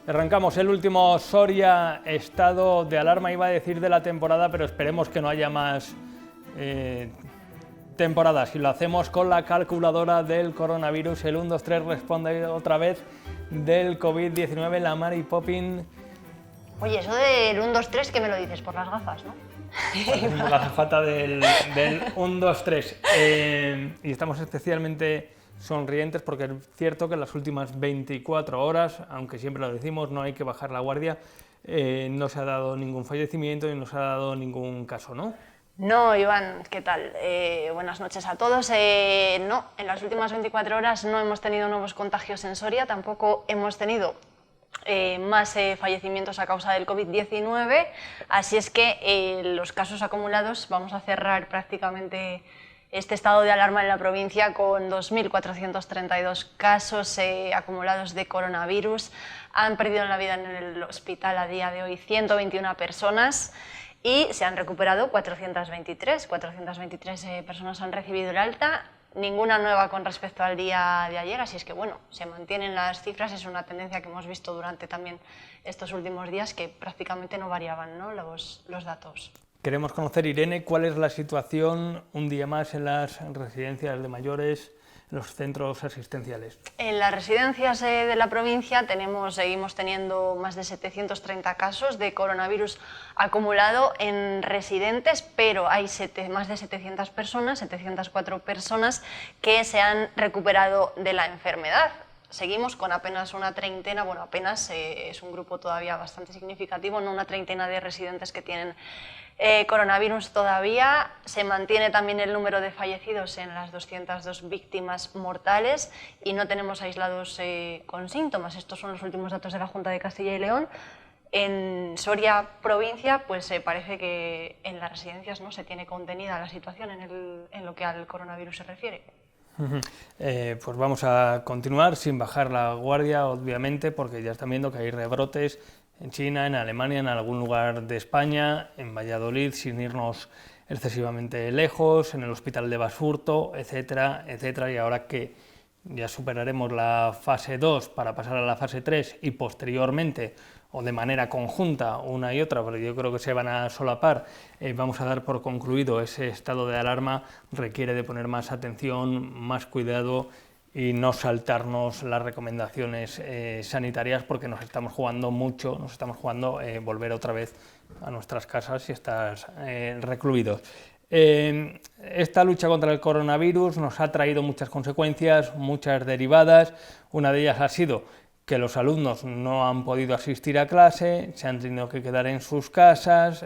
Arrancamos el último Soria estado de alarma, iba a decir de la temporada, pero esperemos que no haya más temporadas. Y lo hacemos con la calculadora del coronavirus. El 1, 2, 3 responde otra vez del COVID-19, la Mary Poppins. Oye, eso del 1, 2, 3, ¿qué me lo dices? Por las gafas, ¿no? La azafata del 1, 2, 3. Y estamos especialmente sonrientes porque es cierto que en las últimas 24 horas, aunque siempre lo decimos, no hay que bajar la guardia, no se ha dado ningún fallecimiento y no se ha dado ningún caso, ¿no? No, Iván, ¿qué tal? Buenas noches a todos. No, en las últimas 24 horas no hemos tenido nuevos contagios en Soria, tampoco hemos tenido más fallecimientos a causa del COVID-19, así es que los casos acumulados, vamos a cerrar prácticamente este estado de alarma en la provincia con 2.432 casos acumulados de coronavirus. Han perdido la vida en el hospital a día de hoy 121 personas y se han recuperado 423 personas han recibido el alta. Ninguna nueva con respecto al día de ayer, así es que bueno, se mantienen las cifras, es una tendencia que hemos visto durante también estos últimos días que prácticamente no variaban, ¿no? los datos. Queremos conocer, Irene, cuál es la situación un día más en las residencias de mayores, en los centros asistenciales. En las residencias de la provincia seguimos teniendo más de 730 casos de coronavirus acumulado en residentes, pero hay más de 700 personas, 704 personas que se han recuperado de la enfermedad. Seguimos con apenas una treintena, bueno, apenas es un grupo todavía bastante significativo, no una treintena de residentes que tienen coronavirus todavía. Se mantiene también el número de fallecidos en las 202 víctimas mortales y no tenemos aislados con síntomas. Estos son los últimos datos de la Junta de Castilla y León. En Soria provincia, pues parece que en las residencias no se tiene contenida la situación en lo que al coronavirus se refiere. Pues vamos a continuar sin bajar la guardia, obviamente, porque ya están viendo que hay rebrotes en China, en Alemania, en algún lugar de España, en Valladolid, sin irnos excesivamente lejos, en el hospital de Basurto, etcétera, etcétera. Y ahora que ya superaremos la fase 2 para pasar a la fase 3 y posteriormente, o de manera conjunta, una y otra, pero yo creo que se van a solapar, vamos a dar por concluido ese estado de alarma, requiere de poner más atención, más cuidado y no saltarnos las recomendaciones sanitarias porque nos estamos jugando mucho, nos estamos jugando volver otra vez a nuestras casas si estás recluidos. Esta lucha contra el coronavirus nos ha traído muchas consecuencias, muchas derivadas. Una de ellas ha sido que los alumnos no han podido asistir a clase, se han tenido que quedar en sus casas,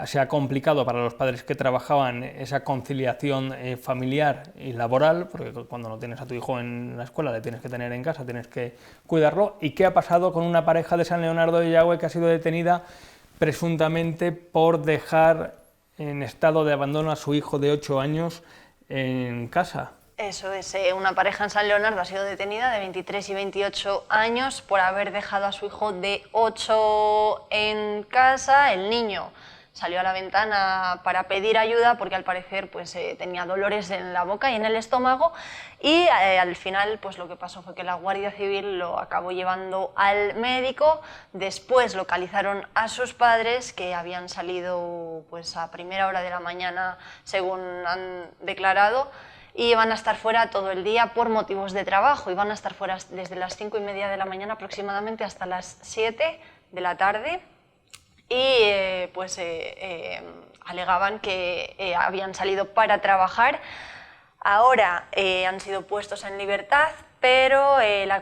se ha complicado para los padres que trabajaban esa conciliación familiar y laboral, porque cuando no tienes a tu hijo en la escuela le tienes que tener en casa, tienes que cuidarlo. ¿Y qué ha pasado con una pareja de San Leonardo de Yagüe que ha sido detenida presuntamente por dejar en estado de abandono a su hijo de 8 años en casa? Eso es, una pareja en San Leonardo ha sido detenida de 23 y 28 años por haber dejado a su hijo de 8 en casa. El niño salió a la ventana para pedir ayuda porque al parecer pues, tenía dolores en la boca y en el estómago y al final pues, lo que pasó fue que la Guardia Civil lo acabó llevando al médico. Después localizaron a sus padres que habían salido pues, a primera hora de la mañana según han declarado y van a estar fuera todo el día por motivos de trabajo y van a estar fuera desde las 5:30 de la mañana aproximadamente hasta las 7 de la tarde y alegaban que habían salido para trabajar. Ahora han sido puestos en libertad, pero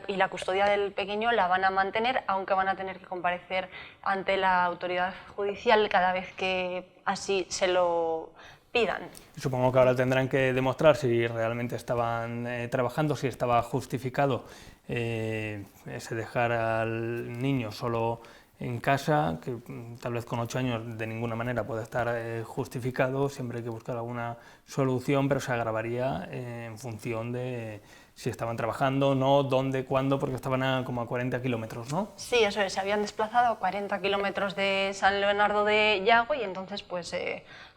la custodia del pequeño la van a mantener, aunque van a tener que comparecer ante la autoridad judicial cada vez que así se lo pidan. Supongo que ahora tendrán que demostrar si realmente estaban trabajando, si estaba justificado ese dejar al niño solo en casa, que tal vez con 8 años de ninguna manera puede estar justificado, siempre hay que buscar alguna solución, pero se agravaría en función de si estaban trabajando, no, dónde, cuándo, porque estaban como a 40 kilómetros, ¿no? Sí, eso es, se habían desplazado a 40 kilómetros de San Leonardo de Yagüe y entonces pues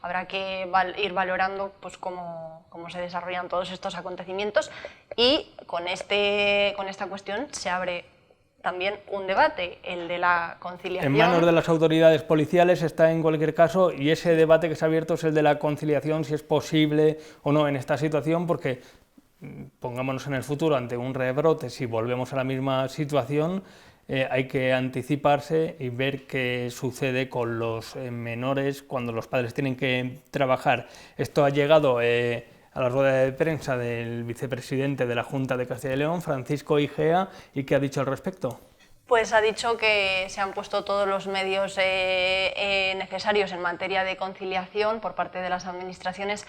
habrá que ir valorando pues cómo se desarrollan todos estos acontecimientos y con esta cuestión se abre también un debate, el de la conciliación. En manos de las autoridades policiales está en cualquier caso, y ese debate que se ha abierto es el de la conciliación, si es posible o no en esta situación, porque pongámonos en el futuro ante un rebrote, si volvemos a la misma situación, hay que anticiparse y ver qué sucede con los menores cuando los padres tienen que trabajar. Esto ha llegado a la rueda de prensa del vicepresidente de la Junta de Castilla y León, Francisco Igea, ¿y qué ha dicho al respecto? Pues ha dicho que se han puesto todos los medios necesarios en materia de conciliación por parte de las administraciones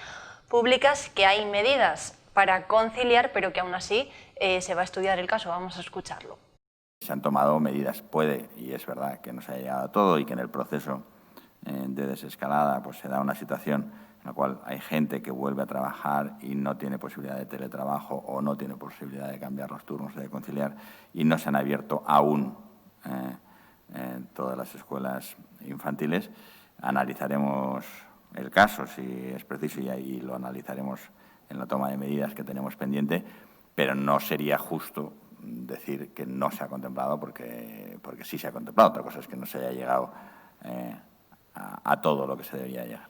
públicas, que hay medidas para conciliar, pero que aún así se va a estudiar el caso. Vamos a escucharlo. Se han tomado medidas, puede, y es verdad que no se haya llegado a todo y que en el proceso de desescalada pues se da una situación en la cual hay gente que vuelve a trabajar y no tiene posibilidad de teletrabajo o no tiene posibilidad de cambiar los turnos, de conciliar, y no se han abierto aún todas las escuelas infantiles. Analizaremos el caso si es preciso y ahí lo analizaremos en la toma de medidas que tenemos pendiente, pero no sería justo decir que no se ha contemplado porque sí se ha contemplado. Otra cosa es que no se haya llegado a todo lo que se debería llegar.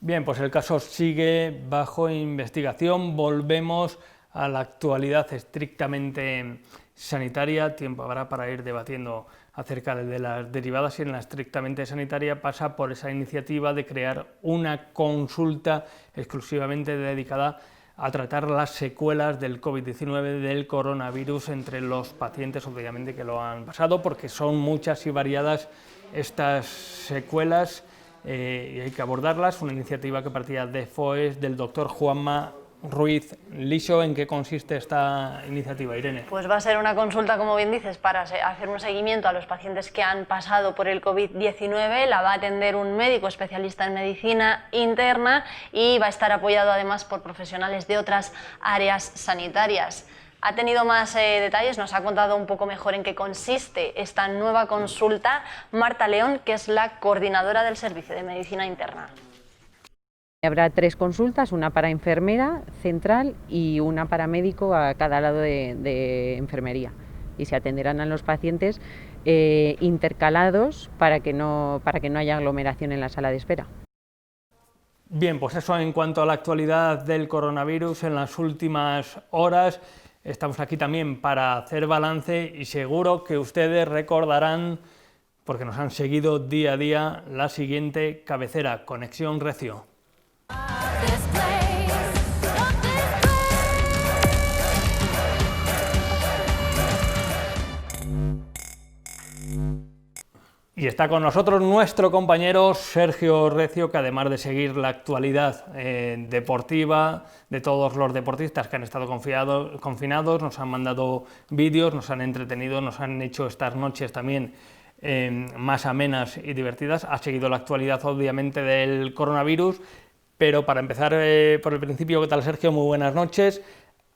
Bien, pues el caso sigue bajo investigación. Volvemos a la actualidad estrictamente sanitaria. Tiempo habrá para ir debatiendo acerca de las derivadas, y en la estrictamente sanitaria pasa por esa iniciativa de crear una consulta exclusivamente dedicada a tratar las secuelas del COVID-19, del coronavirus, entre los pacientes, obviamente, que lo han pasado, porque son muchas y variadas estas secuelas y hay que abordarlas. Una iniciativa que partía de FOES, del doctor Juanma Ruiz Lixo. ¿En qué consiste esta iniciativa, Irene? Pues va a ser una consulta, como bien dices, para hacer un seguimiento a los pacientes que han pasado por el COVID-19. La va a atender un médico especialista en medicina interna y va a estar apoyado además por profesionales de otras áreas sanitarias. Ha tenido más detalles, nos ha contado un poco mejor en qué consiste esta nueva consulta Marta León, que es la coordinadora del Servicio de Medicina Interna. Habrá 3 consultas, una para enfermera central y una para médico a cada lado de enfermería. Y se atenderán a los pacientes intercalados para que no haya aglomeración en la sala de espera. Bien, pues eso en cuanto a la actualidad del coronavirus en las últimas horas. Estamos aquí también para hacer balance y seguro que ustedes recordarán, porque nos han seguido día a día, la siguiente cabecera: Conexión Recio. Y está con nosotros nuestro compañero Sergio Recio, que además de seguir la actualidad deportiva de todos los deportistas que han estado confinados, nos han mandado vídeos, nos han entretenido, nos han hecho estas noches también más amenas y divertidas. Ha seguido la actualidad, obviamente, del coronavirus, pero para empezar por el principio, ¿qué tal, Sergio? Muy buenas noches.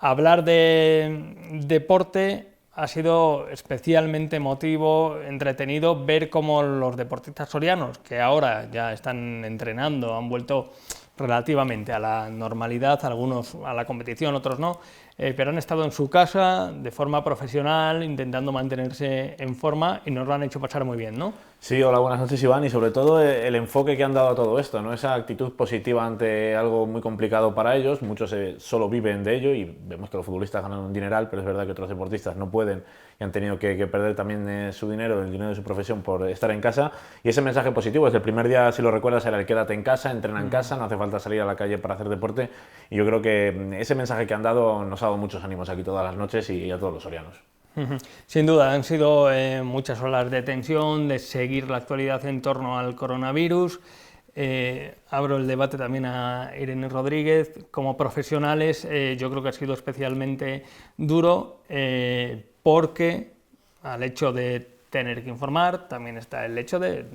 Hablar de deporte ha sido especialmente emotivo, entretenido, ver cómo los deportistas sorianos, que ahora ya están entrenando, han vuelto relativamente a la normalidad, algunos a la competición, otros no, pero han estado en su casa de forma profesional, intentando mantenerse en forma, y nos lo han hecho pasar muy bien, ¿no? Sí, hola, buenas noches, Iván, y sobre todo el enfoque que han dado a todo esto, ¿no? Esa actitud positiva ante algo muy complicado para ellos. Muchos solo viven de ello y vemos que los futbolistas ganan un dineral, pero es verdad que otros deportistas no pueden y han tenido que perder también su dinero, el dinero de su profesión, por estar en casa. Y ese mensaje positivo, desde el primer día, si lo recuerdas, era el quédate en casa, entrena en casa, no hace falta salir a la calle para hacer deporte, y yo creo que ese mensaje que han dado nos ha dado muchos ánimos aquí todas las noches y a todos los sorianos. Sin duda, han sido muchas horas de tensión, de seguir la actualidad en torno al coronavirus. Abro el debate también a Irene Rodríguez. Como profesionales, yo creo que ha sido especialmente duro porque al hecho de tener que informar también está el hecho de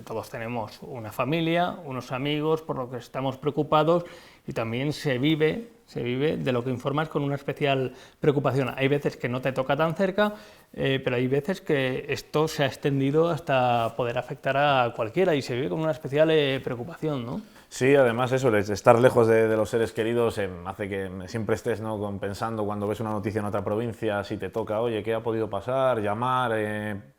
porque todos tenemos una familia, unos amigos, por lo que estamos preocupados y también se vive de lo que informas con una especial preocupación. Hay veces que no te toca tan cerca, pero hay veces que esto se ha extendido hasta poder afectar a cualquiera y se vive con una especial preocupación, ¿no? Sí, además eso, estar lejos de los seres queridos hace que siempre estés, ¿no?, pensando cuando ves una noticia en otra provincia, si te toca, oye, ¿qué ha podido pasar? Llamar,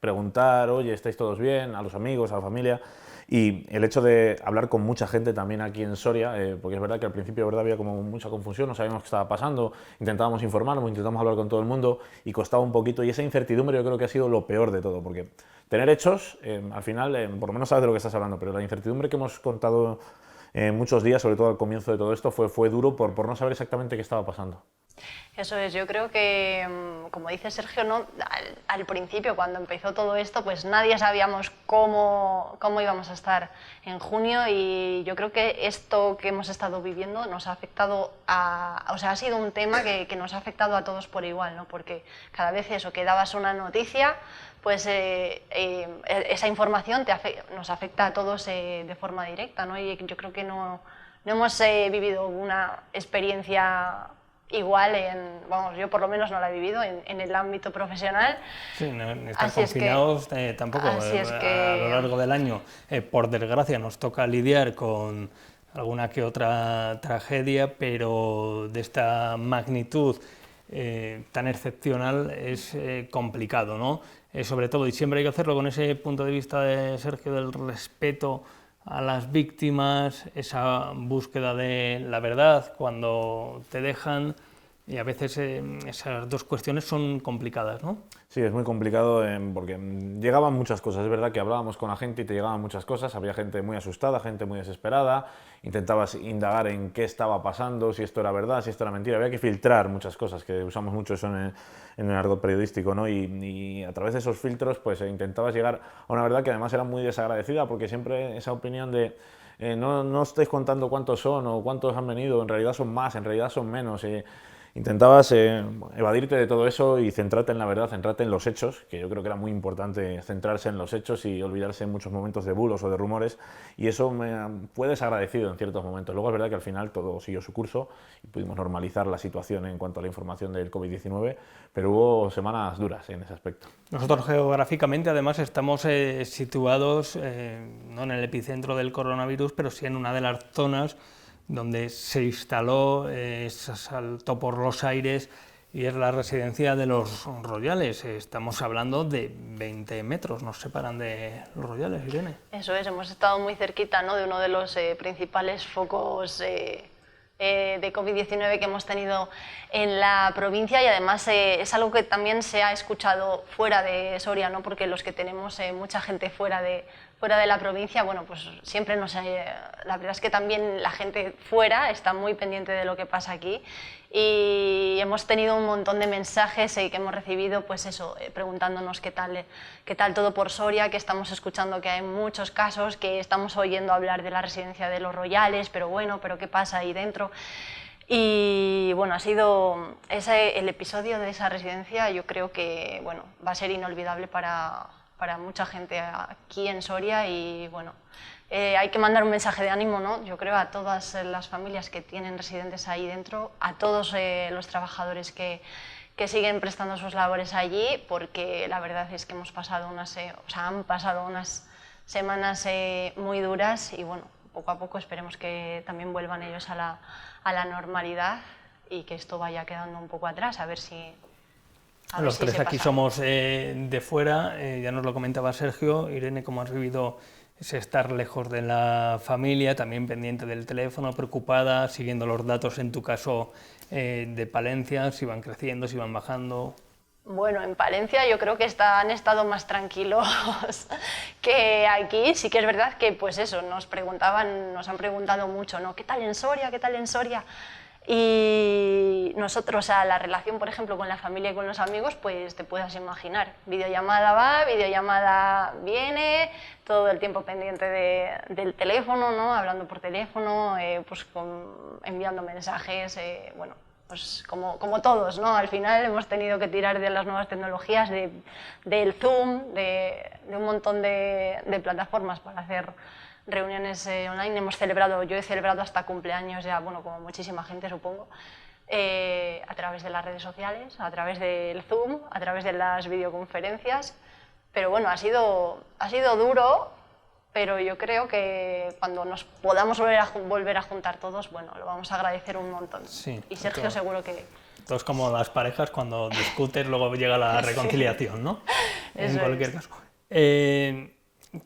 preguntar, oye, ¿estáis todos bien? A los amigos, a la familia. Y el hecho de hablar con mucha gente también aquí en Soria, porque es verdad que al principio había como mucha confusión, no sabíamos qué estaba pasando, intentábamos informarnos, intentamos hablar con todo el mundo y costaba un poquito, y esa incertidumbre yo creo que ha sido lo peor de todo, porque tener hechos, al final, por lo menos sabes de lo que estás hablando, pero la incertidumbre que hemos contado muchos días, sobre todo al comienzo de todo esto, fue duro por no saber exactamente qué estaba pasando. Eso es, yo creo que, como dice Sergio, ¿no?, al principio, cuando empezó todo esto, pues nadie sabíamos cómo íbamos a estar en junio, y yo creo que esto que hemos estado viviendo nos ha afectado o sea, ha sido un tema que nos ha afectado a todos por igual, ¿no? Porque cada vez eso, que dabas una noticia, pues esa información nos afecta a todos de forma directa, ¿no? Y yo creo que no hemos vivido una experiencia igual vamos, yo por lo menos no la he vivido en el ámbito profesional. Sí, no estar confinados tampoco. Así es que a lo largo del año, por desgracia, nos toca lidiar con alguna que otra tragedia, pero de esta magnitud tan excepcional es complicado, ¿no? Sobre todo, y siempre hay que hacerlo con ese punto de vista de Sergio, del respeto a las víctimas, esa búsqueda de la verdad cuando te dejan, y a veces esas dos cuestiones son complicadas, ¿no? Sí, es muy complicado porque llegaban muchas cosas, es verdad que hablábamos con la gente y te llegaban muchas cosas, había gente muy asustada, gente muy desesperada, intentabas indagar en qué estaba pasando, si esto era verdad, si esto era mentira, había que filtrar muchas cosas, que usamos mucho eso en el argot periodístico, ¿no? Y a través de esos filtros pues intentabas llegar a una verdad que además era muy desagradecida, porque siempre esa opinión de no estáis contando cuántos son o cuántos han venido, en realidad son más, en realidad son menos. Intentabas evadirte de todo eso y centrarte en la verdad, centrarte en los hechos, que yo creo que era muy importante centrarse en los hechos y olvidarse en muchos momentos de bulos o de rumores, y eso fue desagradecido en ciertos momentos. Luego es verdad que al final todo siguió su curso y pudimos normalizar la situación en cuanto a la información del COVID-19, pero hubo semanas duras en ese aspecto. Nosotros geográficamente además estamos situados no en el epicentro del coronavirus, pero sí en una de las zonas donde se instaló, saltó por los aires, y es la residencia de los Royales. Estamos hablando de 20 metros, nos separan de los Royales, Irene. Eso es, hemos estado muy cerquita, ¿no?, de uno de los principales focos de COVID-19 que hemos tenido en la provincia, y además es algo que también se ha escuchado fuera de Soria, ¿no?, porque los que tenemos mucha gente fuera de la provincia, bueno, pues siempre la verdad es que también la gente fuera está muy pendiente de lo que pasa aquí, y hemos tenido un montón de mensajes que hemos recibido, pues eso, preguntándonos qué tal todo por Soria, que estamos escuchando que hay muchos casos, que estamos oyendo hablar de la residencia de los Royales, pero bueno, pero ¿qué pasa ahí dentro? Y bueno, ha sido el episodio de esa residencia, yo creo que bueno, va a ser inolvidable para mucha gente aquí en Soria, y bueno, hay que mandar un mensaje de ánimo, ¿no?, yo creo, a todas las familias que tienen residentes ahí dentro, a todos los trabajadores que siguen prestando sus labores allí, porque la verdad es que han pasado unas semanas muy duras, y bueno, poco a poco esperemos que también vuelvan ellos a la normalidad y que esto vaya quedando un poco atrás, a ver si... Los tres aquí somos de fuera, ya nos lo comentaba Sergio. Irene, ¿cómo has vivido ese estar lejos de la familia, también pendiente del teléfono, preocupada, siguiendo los datos en tu caso de Palencia, si van creciendo, si van bajando? Bueno, en Palencia yo creo que han estado más tranquilos que aquí. Sí que es verdad que pues eso, nos han preguntado mucho, ¿no?, ¿qué tal en Soria? ¿Qué tal en Soria? Y nosotros, la relación, por ejemplo, con la familia y con los amigos, pues te puedas imaginar, videollamada va, videollamada viene, todo el tiempo pendiente del teléfono, ¿no?, hablando por teléfono, pues enviando mensajes, bueno, pues como todos, ¿no? Al final hemos tenido que tirar de las nuevas tecnologías, del Zoom, de un montón de plataformas para hacer reuniones online. Yo he celebrado hasta cumpleaños ya, bueno, como muchísima gente supongo, a través de las redes sociales, a través del Zoom, a través de las videoconferencias. Pero bueno, ha sido duro, pero yo creo que cuando nos podamos volver a juntar todos, bueno, lo vamos a agradecer un montón. Sí, y Sergio seguro que... Esto es como las parejas cuando discutes, luego llega la reconciliación, ¿no? En cualquier caso.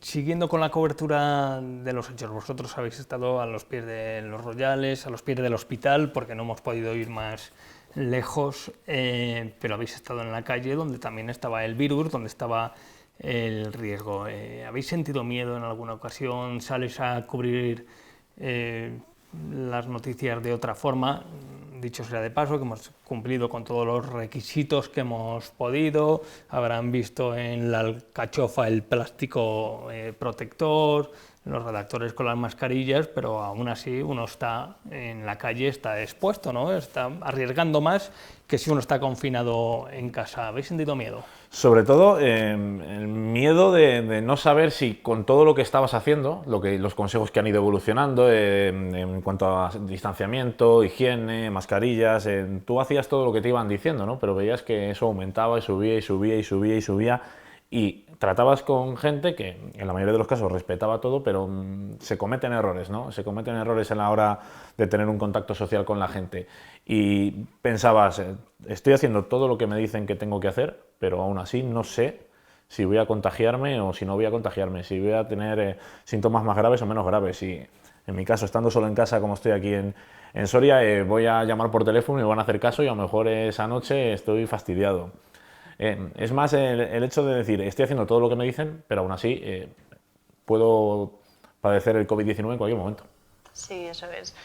Siguiendo con la cobertura de los hechos, vosotros habéis estado a los pies de los Royales, a los pies del hospital, porque no hemos podido ir más lejos, pero habéis estado en la calle donde también estaba el virus, donde estaba el riesgo. ¿Habéis sentido miedo en alguna ocasión? ¿Sales a cubrir las noticias de otra forma? Dicho sea de paso, que hemos cumplido con todos los requisitos que hemos podido. Habrán visto en la alcachofa el plástico protector, los redactores con las mascarillas, pero aún así uno está en la calle, está expuesto, ¿no? Está arriesgando más que si uno está confinado en casa. ¿Habéis sentido miedo? Sobre todo el miedo de no saber si con todo lo que estabas haciendo, los consejos que han ido evolucionando en cuanto a distanciamiento, higiene, mascarillas, tú hacías todo lo que te iban diciendo, ¿no? Pero veías que eso aumentaba y subía y subía y subía y subía, y tratabas con gente que en la mayoría de los casos respetaba todo, pero se cometen errores, ¿no? Se cometen errores en la hora de tener un contacto social con la gente. Y pensabas, estoy haciendo todo lo que me dicen que tengo que hacer, pero aún así no sé si voy a contagiarme o si no voy a contagiarme, si voy a tener síntomas más graves o menos graves. Y en mi caso, estando solo en casa, como estoy aquí en Soria, voy a llamar por teléfono y me van a hacer caso, y a lo mejor esa noche estoy fastidiado. Es más el hecho de decir, estoy haciendo todo lo que me dicen, pero aún así puedo padecer el COVID-19 en cualquier momento. Sí, eso es.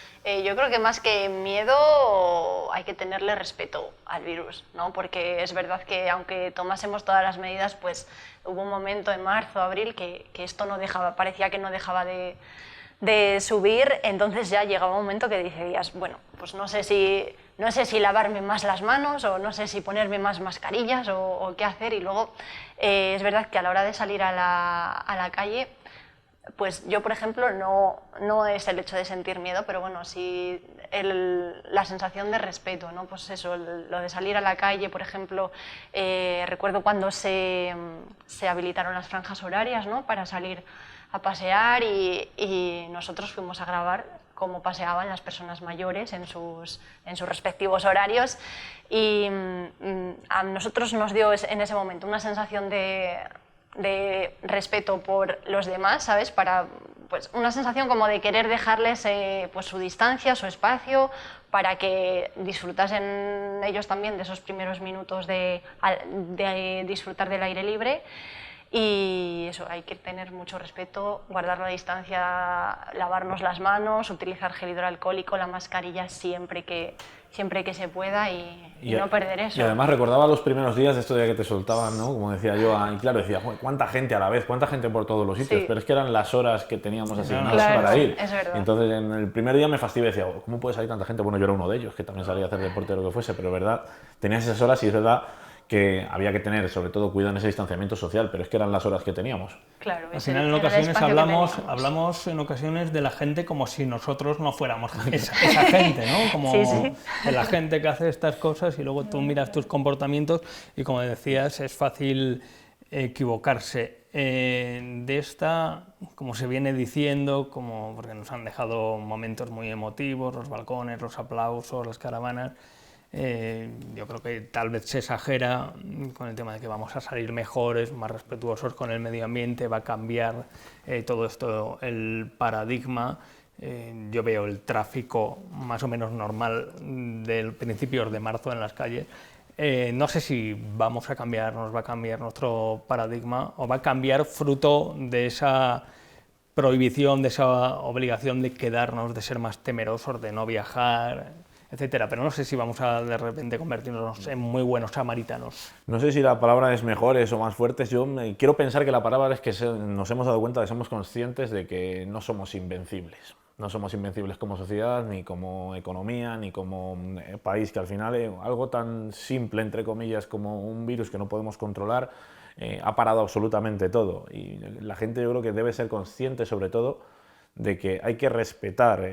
Yo creo que más que miedo hay que tenerle respeto al virus, ¿no? Porque es verdad que aunque tomásemos todas las medidas, pues hubo un momento en marzo, abril, que esto no dejaba, parecía que no dejaba de subir. Entonces ya llegaba un momento que decías, bueno, pues no sé si lavarme más las manos, o no sé si ponerme más mascarillas, o qué hacer. Y luego es verdad que a la hora de salir a la calle, pues yo, por ejemplo, no es el hecho de sentir miedo, pero bueno, sí la sensación de respeto, ¿no? Pues eso, lo de salir a la calle, por ejemplo, recuerdo cuando se habilitaron las franjas horarias, ¿no? Para salir a pasear, y nosotros fuimos a grabar cómo paseaban las personas mayores en sus respectivos horarios, y a nosotros nos dio en ese momento una sensación de respeto por los demás, ¿sabes? Pues una sensación como de querer dejarles pues su distancia, su espacio, para que disfrutasen ellos también de esos primeros minutos de disfrutar del aire libre. Y eso, hay que tener mucho respeto, guardar la distancia, lavarnos las manos, utilizar gel hidroalcohólico, la mascarilla siempre que se pueda, y no perder eso. Y además recordaba los primeros días de esto de que te soltaban, ¿no? Como decía yo, y claro, decía, cuánta gente a la vez, cuánta gente por todos los sitios, sí. Pero es que eran las horas que teníamos asignadas claro, para ir. Es verdad. Entonces en el primer día me fastidié, decía, ¿cómo puede salir tanta gente? Bueno, yo era uno de ellos, que también salía a hacer deporte o lo que fuese, pero verdad, tenías esas horas, y es verdad que había que tener sobre todo cuidado en ese distanciamiento social, pero es que eran las horas que teníamos. Claro, al final en ocasiones hablamos en ocasiones de la gente como si nosotros no fuéramos esa gente, ¿no? Como sí. de la gente que hace estas cosas, y luego tú miras tus comportamientos y, como decías, es fácil equivocarse. De esta, como se viene diciendo, porque nos han dejado momentos muy emotivos, los balcones, los aplausos, las caravanas, yo creo que tal vez se exagera con el tema de que vamos a salir mejores, más respetuosos con el medio ambiente, va a cambiar todo esto, el paradigma. Yo veo el tráfico más o menos normal del principios de marzo en las calles. No sé si nos va a cambiar nuestro paradigma, o va a cambiar fruto de esa prohibición, de esa obligación de quedarnos, de ser más temerosos, de no viajar, etcétera. Pero no sé si vamos a de repente convertirnos en muy buenos samaritanos. No sé si la palabra es mejores o más fuertes. Yo quiero pensar que la palabra es que nos hemos dado cuenta, que somos conscientes de que no somos invencibles. no somos invencibles como sociedad, ni como economía, ni como país, que al final algo tan simple, entre comillas, como un virus que no podemos controlar, ha parado absolutamente todo. Y la gente, yo creo que debe ser consciente, sobre todo, de que hay que respetar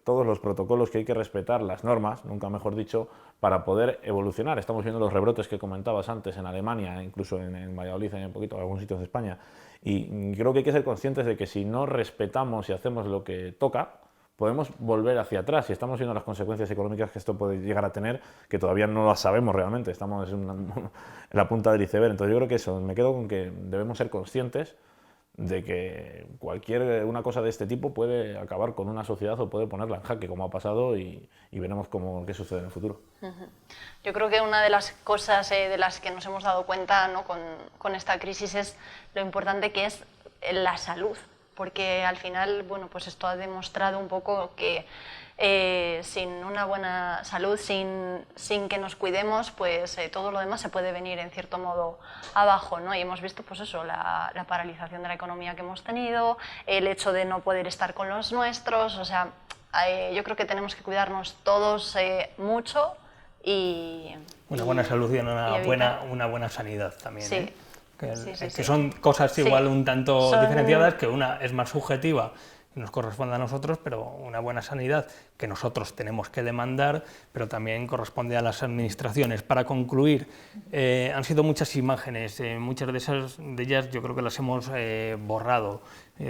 todos los protocolos, que hay que respetar las normas, nunca mejor dicho, para poder evolucionar. Estamos viendo los rebrotes que comentabas antes en Alemania, incluso en Valladolid, en un poquito, en algunos sitios de España. Y creo que hay que ser conscientes de que si no respetamos y hacemos lo que toca, podemos volver hacia atrás, y estamos viendo las consecuencias económicas que esto puede llegar a tener, que todavía no las sabemos realmente, estamos en la punta del iceberg. Entonces yo creo que eso, me quedo con que debemos ser conscientes de que una cosa de este tipo puede acabar con una sociedad o puede ponerla en jaque, como ha pasado, y veremos qué sucede en el futuro. Yo creo que una de las cosas de las que nos hemos dado cuenta, ¿no?, con esta crisis es lo importante que es la salud, porque al final, bueno, pues esto ha demostrado un poco que sin una buena salud, sin que nos cuidemos, pues todo lo demás se puede venir en cierto modo abajo, ¿no? Y hemos visto, pues eso, la paralización de la economía que hemos tenido, el hecho de no poder estar con los nuestros, o sea, yo creo que tenemos que cuidarnos todos mucho y... Una buena salud y una buena sanidad también, sí. ¿eh? Que Sí. son cosas igual un tanto Son... diferenciadas, que una es más subjetiva y nos corresponde a nosotros, pero una buena sanidad que nosotros tenemos que demandar, pero también corresponde a las administraciones. Para concluir, han sido muchas imágenes, muchas de ellas yo creo que las hemos borrado.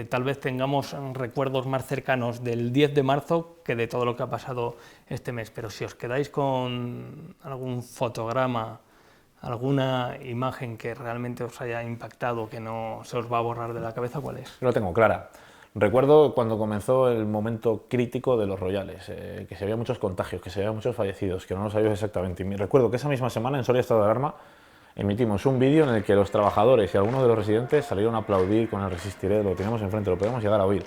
Tal vez tengamos recuerdos más cercanos del 10 de marzo que de todo lo que ha pasado este mes, pero si os quedáis con algún fotograma, alguna imagen que realmente os haya impactado, que no se os va a borrar de la cabeza, ¿cuál es? Yo lo tengo clara. Recuerdo cuando comenzó el momento crítico de los Royales, que se había muchos contagios, que se había muchos fallecidos, que no lo sabíamos exactamente. Y recuerdo que esa misma semana, en Soria Estado de Alarma, emitimos un vídeo en el que los trabajadores y algunos de los residentes salieron a aplaudir con el Resistiré, lo teníamos enfrente, lo podemos llegar a oír.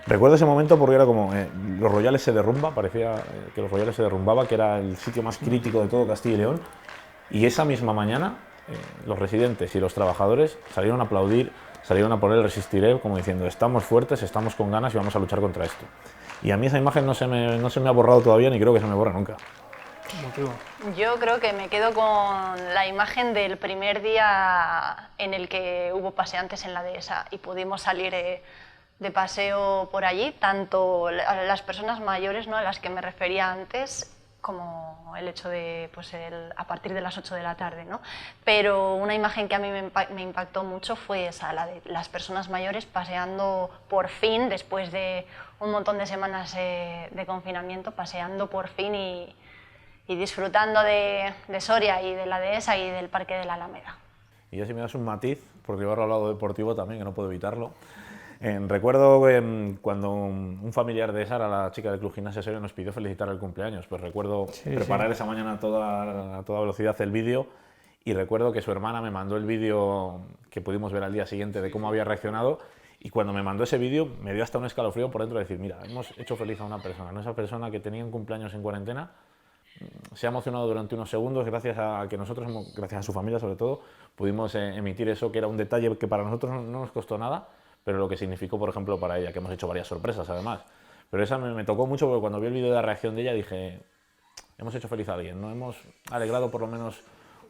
Recuerdo ese momento porque era como, los Royales se derrumba, parecía que los Royales se derrumbaba, que era el sitio más crítico de todo Castilla y León. Y esa misma mañana, los residentes y los trabajadores salieron a aplaudir, salieron a poner el Resistiré, como diciendo, estamos fuertes, estamos con ganas y vamos a luchar contra esto. Y a mí esa imagen no se me ha borrado todavía, ni creo que se me borre nunca. Yo creo que me quedo con la imagen del primer día en el que hubo paseantes en la dehesa y pudimos salir de paseo por allí, tanto las personas mayores, ¿no?, a las que me refería antes, como el hecho de, pues a partir de las 8 de la tarde, ¿no? Pero una imagen que a mí me impactó mucho fue esa, la de las personas mayores paseando por fin, después de un montón de semanas de confinamiento, paseando por fin y disfrutando de Soria y de la dehesa y del Parque de la Alameda. Y ya si me das un matiz, porque yo ahora al lado deportivo también, que no puedo evitarlo. Recuerdo cuando un familiar de Sara, la chica del Club Gimnasia Soria, nos pidió felicitar el cumpleaños, pues recuerdo preparar esa mañana a toda velocidad el vídeo, y recuerdo que su hermana me mandó el vídeo que pudimos ver al día siguiente de cómo había reaccionado, y cuando me mandó ese vídeo me dio hasta un escalofrío por dentro de decir, mira, hemos hecho feliz a una persona, ¿no? Esa persona que tenía un cumpleaños en cuarentena se ha emocionado durante unos segundos gracias a que nosotros, gracias a su familia sobre todo, pudimos emitir eso, que era un detalle que para nosotros no nos costó nada, pero lo que significó, por ejemplo, para ella, que hemos hecho varias sorpresas además. Pero esa me tocó mucho porque cuando vi el vídeo de la reacción de ella dije, hemos hecho feliz a alguien, ¿no? Hemos alegrado por lo menos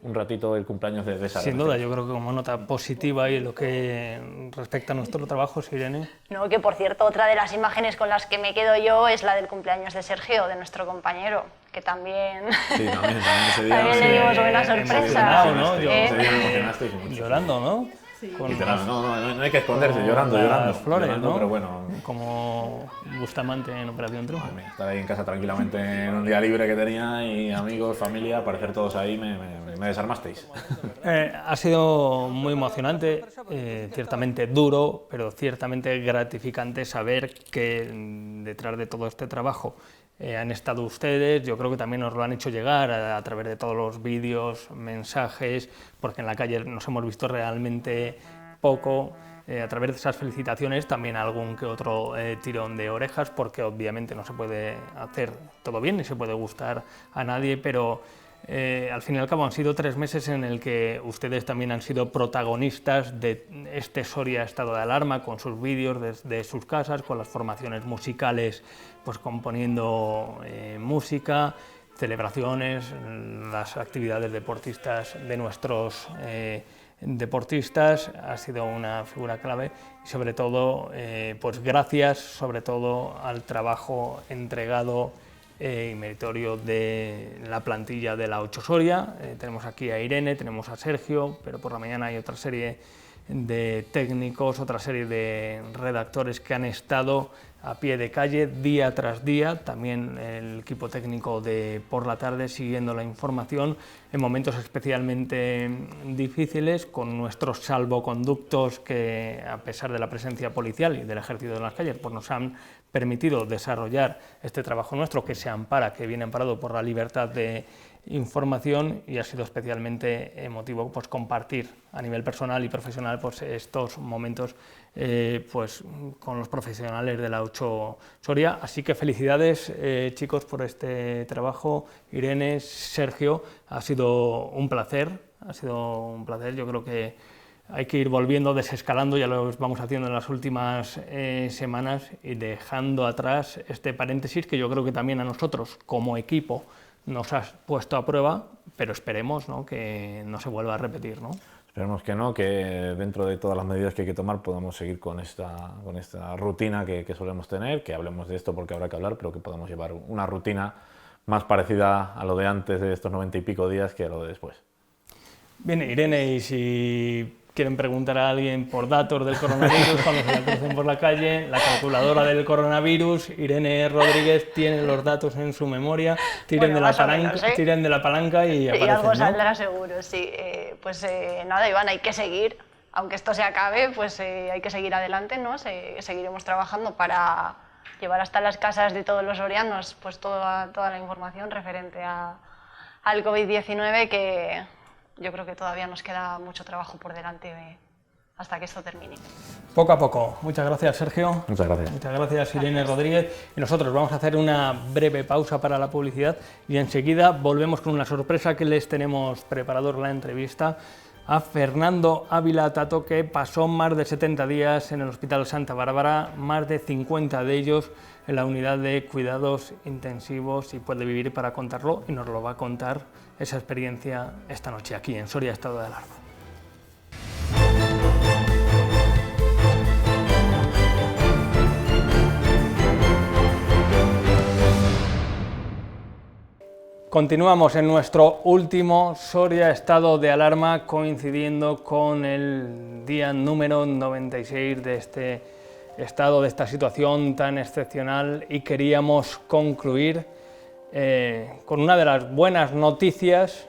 un ratito el cumpleaños de Sara. Sin duda, yo creo que como nota positiva y lo que respecta a nuestro trabajo, Irene. No, que por cierto, otra de las imágenes con las que me quedo yo es la del cumpleaños de Sergio, de nuestro compañero, que también... Sí, también ese día. También le dimos buena sorpresa. ¿No? Ese día me emocionaste mucho. Llorando, ¿no? Sí. Literal, no hay que esconderse, llorando. Flores, llorando, ¿no? Pero bueno. Como Bustamante en Operación Triunfo. Estar ahí en casa tranquilamente en un día libre que tenía y amigos, familia, aparecer todos ahí, me desarmasteis. Ha sido muy emocionante, ciertamente duro, pero ciertamente gratificante saber que detrás de todo este trabajo han estado ustedes. Yo creo que también nos lo han hecho llegar a través de todos los vídeos, mensajes, porque en la calle nos hemos visto realmente poco. A través de esas felicitaciones también algún que otro tirón de orejas, porque obviamente no se puede hacer todo bien ni se puede gustar a nadie, pero al fin y al cabo han sido 3 meses en el que ustedes también han sido protagonistas de este Soria estado de alarma, con sus vídeos desde sus casas, con las formaciones musicales, pues componiendo música, celebraciones, las actividades deportistas de nuestros deportistas. Ha sido una figura clave y sobre todo, pues gracias sobre todo al trabajo entregado y meritorio de la plantilla de la 8 Soria. Tenemos aquí a Irene, tenemos a Sergio, pero por la mañana hay otra serie de técnicos, otra serie de redactores que han estado a pie de calle día tras día, también el equipo técnico de por la tarde siguiendo la información en momentos especialmente difíciles, con nuestros salvoconductos que, a pesar de la presencia policial y del ejército en las calles, pues nos han permitido desarrollar este trabajo nuestro que se ampara, que viene amparado por la libertad de información, y ha sido especialmente emotivo pues compartir a nivel personal y profesional pues estos momentos pues con los profesionales de la 8 Soria. Así que felicidades chicos por este trabajo. Irene, Sergio, ha sido un placer, yo creo que hay que ir volviendo, desescalando, ya lo vamos haciendo en las últimas semanas, y dejando atrás este paréntesis que yo creo que también a nosotros como equipo nos has puesto a prueba, pero esperemos, ¿no?, que no se vuelva a repetir, ¿no? Esperemos que no, que dentro de todas las medidas que hay que tomar podamos seguir con esta rutina que solemos tener, que hablemos de esto porque habrá que hablar, pero que podamos llevar una rutina más parecida a lo de antes de estos 90 y pico días que a lo de después. Bien, Irene, y si quieren preguntar a alguien por datos del coronavirus cuando se la crucen por la calle, la calculadora del coronavirus, Irene Rodríguez tiene los datos en su memoria, tiren de la palanca y aparecen, y algo ¿no? saldrá seguro, sí. Nada, Iván, hay que seguir, aunque esto se acabe, pues hay que seguir adelante, ¿no? Seguiremos trabajando para llevar hasta las casas de todos los sorianos pues toda la información referente al COVID-19, que yo creo que todavía nos queda mucho trabajo por delante hasta que esto termine. Poco a poco. Muchas gracias, Sergio. Muchas gracias. Muchas gracias, Irene Rodríguez. Y nosotros vamos a hacer una breve pausa para la publicidad y enseguida volvemos con una sorpresa que les tenemos preparado en la entrevista a Fernando Ávila Tato, que pasó más de 70 días en el Hospital Santa Bárbara, más de 50 de ellos en la unidad de cuidados intensivos, y puede vivir para contarlo, y nos lo va a contar esa experiencia esta noche aquí en Soria Estado de Alarma. Continuamos en nuestro último Soria Estado de Alarma, coincidiendo con el día número 96 de este estado, de esta situación tan excepcional, y queríamos concluir con una de las buenas noticias.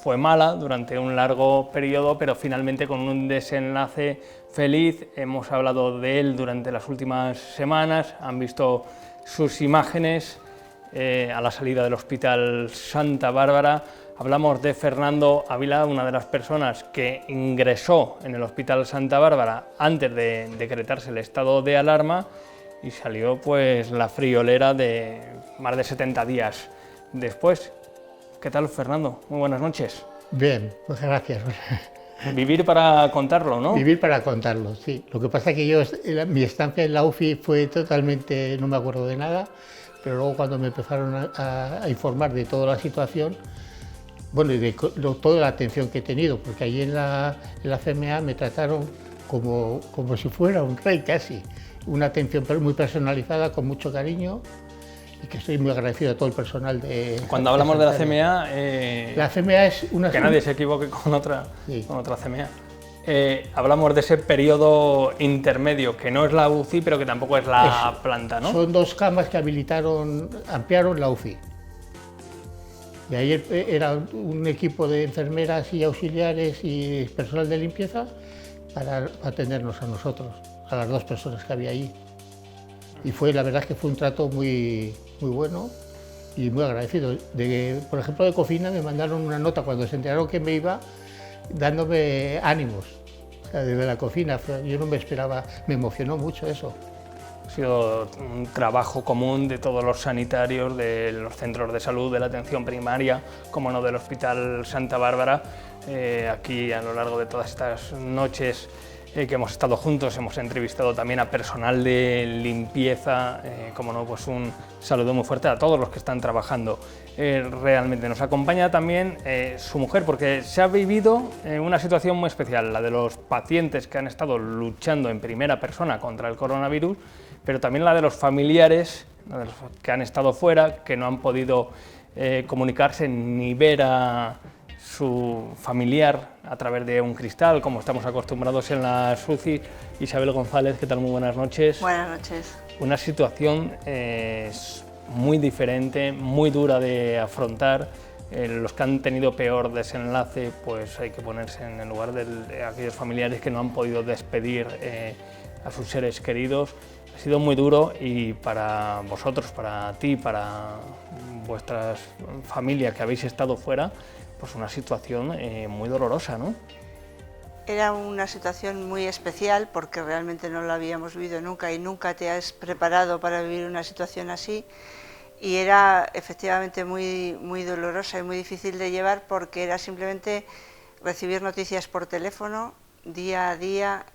Fue mala durante un largo periodo, pero finalmente con un desenlace feliz. Hemos hablado de él durante las últimas semanas, han visto sus imágenes a la salida del Hospital Santa Bárbara. Hablamos de Fernando Ávila, una de las personas que ingresó en el Hospital Santa Bárbara antes de decretarse el estado de alarma, y salió pues la friolera de más de 70 días después. ¿Qué tal, Fernando? Muy buenas noches. Bien, pues gracias. Vivir para contarlo, ¿no? Vivir para contarlo, sí. Lo que pasa es que mi estancia en la UCI fue totalmente, no me acuerdo de nada, pero luego cuando me empezaron a informar de toda la situación, bueno, y de toda la atención que he tenido, porque allí en la CMA me trataron como si fuera un rey casi. Una atención muy personalizada, con mucho cariño, y que estoy muy agradecido a todo el personal de... Cuando hablamos de la CMA... la CMA es una... Que nadie se equivoque con otra, sí, con otra CMA. Hablamos de ese periodo intermedio, que no es la UCI, pero que tampoco es la planta, ¿no? Son 2 camas que ampliaron la UCI. Y ahí era un equipo de enfermeras y auxiliares y personal de limpieza para atendernos a nosotros, a las 2 personas que había allí. Y la verdad es que fue un trato muy bueno y muy agradecido. Por ejemplo, de Cofina me mandaron una nota cuando se enteraron que me iba, dándome ánimos. O sea, desde la Cofina, yo no me esperaba, me emocionó mucho eso. Ha sido un trabajo común de todos los sanitarios, de los centros de salud, de la atención primaria, como no del Hospital Santa Bárbara. Aquí a lo largo de todas estas noches que hemos estado juntos, hemos entrevistado también a personal de limpieza, como no, pues un saludo muy fuerte a todos los que están trabajando. Realmente nos acompaña también su mujer, porque se ha vivido una situación muy especial, la de los pacientes que han estado luchando en primera persona contra el coronavirus, pero también la de los familiares, la de los que han estado fuera, que no han podido comunicarse ni ver a su familiar a través de un cristal, como estamos acostumbrados en la UCI. Isabel González, ¿qué tal? Muy buenas noches. Buenas noches. Una situación muy diferente, muy dura de afrontar. Los que han tenido peor desenlace, pues hay que ponerse en el lugar de aquellos familiares que no han podido despedir a sus seres queridos. Ha sido muy duro, y para vosotros, para ti, para vuestras familias que habéis estado fuera, pues una situación muy dolorosa, ¿no? Era una situación muy especial porque realmente no la habíamos vivido nunca y nunca te has preparado para vivir una situación así, y era efectivamente muy dolorosa y muy difícil de llevar porque era simplemente recibir noticias por teléfono día a día,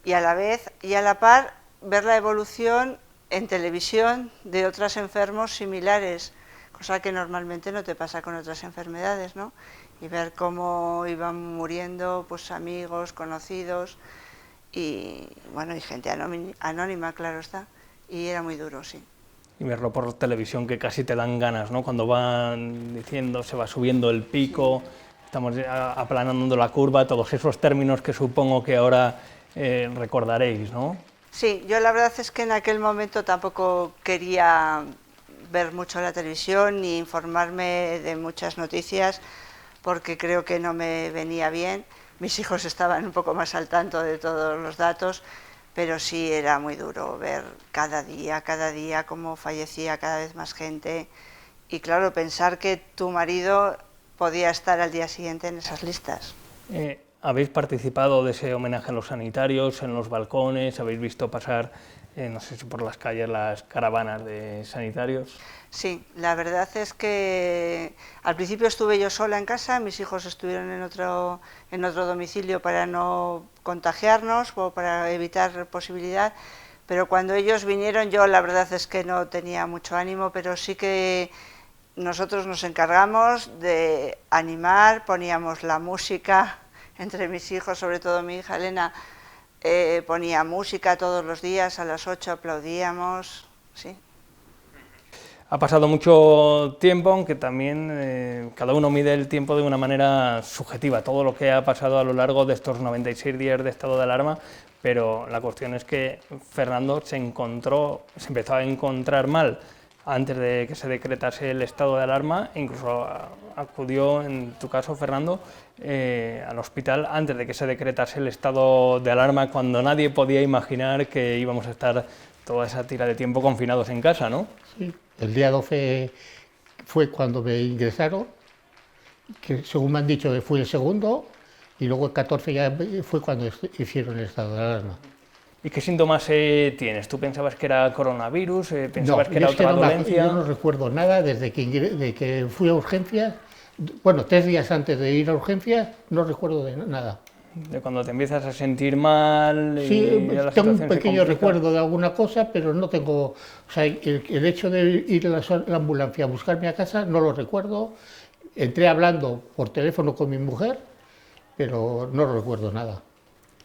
y a la vez y a la par ver la evolución en televisión de otros enfermos similares, cosa que normalmente no te pasa con otras enfermedades, ¿no? Y ver cómo iban muriendo pues amigos, conocidos y bueno, y gente anónima, claro está, y era muy duro, sí. Y verlo por televisión, que casi te dan ganas, ¿no? Cuando van diciendo, se va subiendo el pico, estamos aplanando la curva, todos esos términos que supongo que ahora recordaréis, ¿no? Sí, yo la verdad es que en aquel momento tampoco quería ver mucho la televisión ni informarme de muchas noticias porque creo que no me venía bien. Mis hijos estaban un poco más al tanto de todos los datos, pero sí era muy duro ver cada día cómo fallecía cada vez más gente, y claro, pensar que tu marido podía estar al día siguiente en esas listas. ¿Habéis participado de ese homenaje a los sanitarios, en los balcones? ¿Habéis visto pasar, no sé si por las calles, las caravanas de sanitarios? Sí, la verdad es que al principio estuve yo sola en casa, mis hijos estuvieron en otro domicilio para no contagiarnos o para evitar posibilidad, pero cuando ellos vinieron yo la verdad es que no tenía mucho ánimo, pero sí que nosotros nos encargamos de animar, poníamos la música entre mis hijos, sobre todo mi hija Elena, ponía música todos los días, a las 8 aplaudíamos, sí. Ha pasado mucho tiempo, aunque también cada uno mide el tiempo de una manera subjetiva, todo lo que ha pasado a lo largo de estos 96 días de estado de alarma, pero la cuestión es que Fernando se empezó a encontrar mal antes de que se decretase el estado de alarma, e incluso acudió, en tu caso, Fernando, al hospital antes de que se decretase el estado de alarma, cuando nadie podía imaginar que íbamos a estar toda esa tira de tiempo confinados en casa, ¿no? Sí, el día 12 fue cuando me ingresaron, que según me han dicho fue el segundo, y luego el 14 ya fue cuando hicieron el estado de alarma. ¿Y qué síntomas tienes? ¿Tú pensabas que era coronavirus? ¿Pensabas que era es otra dolencia? Yo no recuerdo nada desde que fui a urgencias. Bueno, 3 días antes de ir a urgencias no recuerdo de nada. De cuando te empiezas a sentir mal. Sí, tengo un pequeño recuerdo de alguna cosa, pero no tengo. O sea, el hecho de ir a la ambulancia a buscarme a casa no lo recuerdo. Entré hablando por teléfono con mi mujer, pero no recuerdo nada.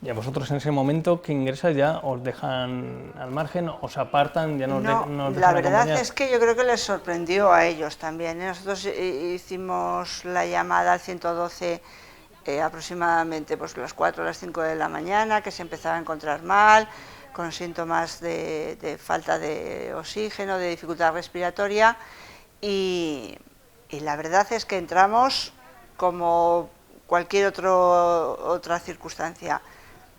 ¿Y a vosotros en ese momento que ingresas ya os dejan al margen, os apartan, ya nos dejan la verdad acompañar? es que yo creo que les sorprendió a ellos también, ¿eh? Nosotros hicimos la llamada al 112 aproximadamente pues las 4 o las 5 de la mañana, que se empezaba a encontrar mal, con síntomas de falta de oxígeno, de dificultad respiratoria, y la verdad es que entramos como cualquier otra circunstancia.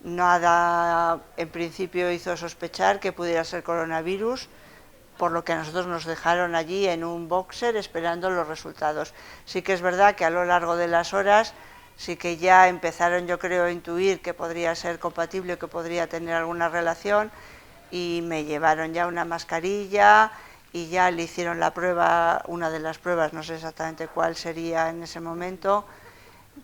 Nada en principio hizo sospechar que pudiera ser coronavirus, por lo que a nosotros nos dejaron allí en un boxer esperando los resultados. Sí que es verdad que a lo largo de las horas sí que ya empezaron, yo creo, a intuir que podría ser compatible, que podría tener alguna relación, y me llevaron ya una mascarilla y ya le hicieron la prueba, una de las pruebas, no sé exactamente cuál sería en ese momento,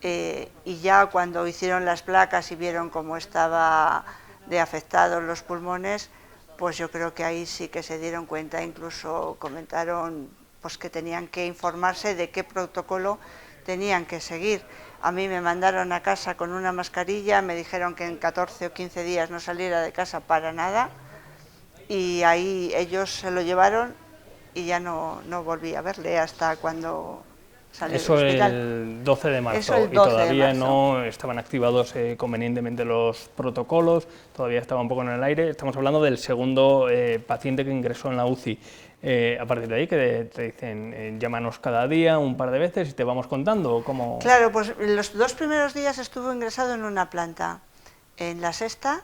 y ya cuando hicieron las placas y vieron cómo estaba de afectados los pulmones, pues yo creo que ahí sí que se dieron cuenta, incluso comentaron pues que tenían que informarse de qué protocolo tenían que seguir. A mí me mandaron a casa con una mascarilla, me dijeron que en 14 o 15 días no saliera de casa para nada, y ahí ellos se lo llevaron y ya no volví a verle hasta cuando salió eso del hospital. El 12 de marzo, Eso el 12 y todavía de marzo. no estaban activados convenientemente los protocolos, todavía estaba un poco en el aire. Estamos hablando del segundo paciente que ingresó en la UCI. A partir de ahí, que te dicen, llámanos cada día un par de veces y te vamos contando cómo... Claro, pues los 2 primeros días estuvo ingresado en una planta, en la sexta,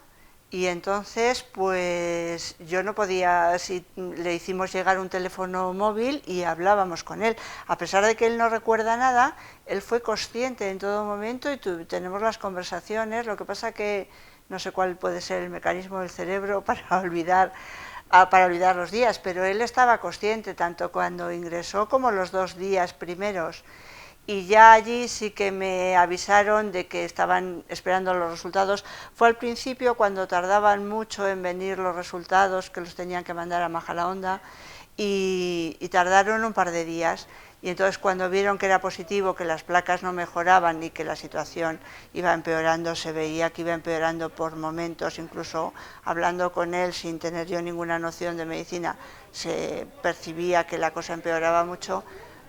y entonces pues yo no podía, si le hicimos llegar un teléfono móvil y hablábamos con él. A pesar de que él no recuerda nada, él fue consciente en todo momento y tenemos las conversaciones. Lo que pasa que no sé cuál puede ser el mecanismo del cerebro para olvidar los días, pero él estaba consciente tanto cuando ingresó como los 2 días primeros. Y ya allí sí que me avisaron de que estaban esperando los resultados. Fue al principio cuando tardaban mucho en venir los resultados, que los tenían que mandar a Majadahonda, y tardaron un par de días. Y entonces cuando vieron que era positivo, que las placas no mejoraban y que la situación iba empeorando, se veía que iba empeorando por momentos, incluso hablando con él sin tener yo ninguna noción de medicina, se percibía que la cosa empeoraba mucho.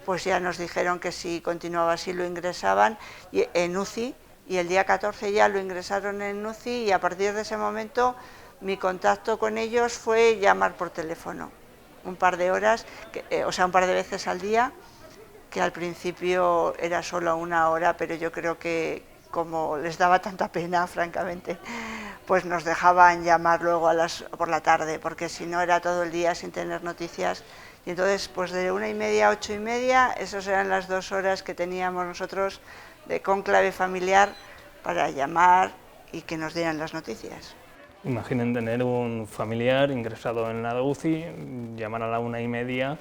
Pues ya nos dijeron que si continuaba así lo ingresaban en UCI, y el día 14 ya lo ingresaron en UCI, y a partir de ese momento mi contacto con ellos fue llamar por teléfono un par de horas, un par de veces al día, que al principio era solo 1 hora, pero yo creo que como les daba tanta pena, francamente, pues nos dejaban llamar luego por la tarde, porque si no era todo el día sin tener noticias. Y entonces, pues de 1:30 a 8:30, esas eran las 2 horas que teníamos nosotros de cónclave familiar para llamar y que nos dieran las noticias. Imaginen tener un familiar ingresado en la UCI, llamar a la 1:30,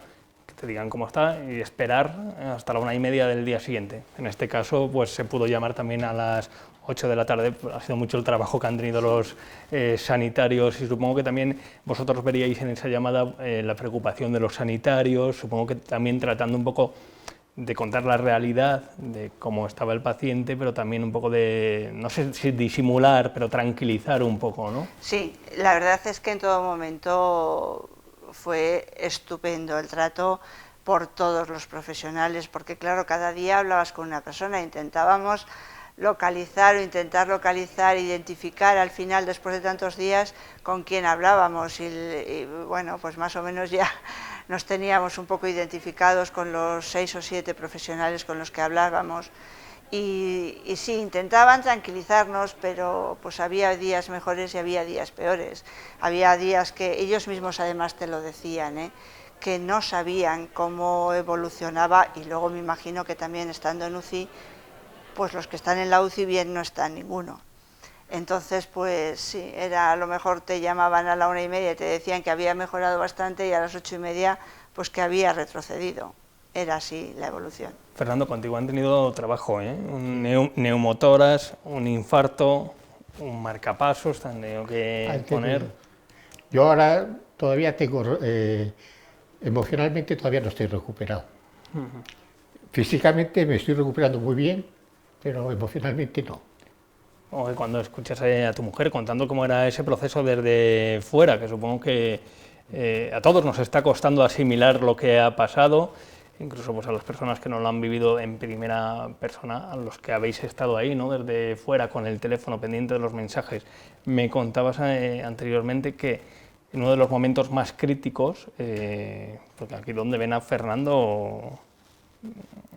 que te digan cómo está, y esperar hasta la 1:30 del día siguiente. En este caso, pues se pudo llamar también a las 8 de la tarde, ha sido mucho el trabajo que han tenido los sanitarios, y supongo que también vosotros veríais en esa llamada la preocupación de los sanitarios, supongo que también tratando un poco de contar la realidad de cómo estaba el paciente, pero también un poco de, no sé si disimular, pero tranquilizar un poco, ¿no? Sí, la verdad es que en todo momento fue estupendo el trato por todos los profesionales, porque claro, cada día hablabas con una persona, intentábamos intentar localizar, identificar al final, después de tantos días, con quién hablábamos, y bueno, pues más o menos ya nos teníamos un poco identificados con los 6 o 7 profesionales con los que hablábamos, y sí, intentaban tranquilizarnos, pero pues había días mejores y había días peores. Había días que ellos mismos además te lo decían, que no sabían cómo evolucionaba, y luego me imagino que también estando en UCI, pues los que están en la UCI bien no está ninguno. Entonces, pues sí, a lo mejor te llamaban a la 1:30 y te decían que había mejorado bastante, y a las 8:30 pues que había retrocedido. Era así la evolución. Fernando, contigo han tenido trabajo, un neumotoras, un infarto, un marcapasos, te han tenido que poner... Yo ahora todavía tengo, emocionalmente todavía no estoy recuperado. Físicamente me estoy recuperando muy bien, pero emocionalmente no. O que cuando escuchas a tu mujer contando cómo era ese proceso desde fuera, que supongo que a todos nos está costando asimilar lo que ha pasado, incluso pues a las personas que no lo han vivido en primera persona, a los que habéis estado ahí, ¿no? Desde fuera con el teléfono pendiente de los mensajes. Me contabas anteriormente que en uno de los momentos más críticos, porque aquí donde ven a Fernando,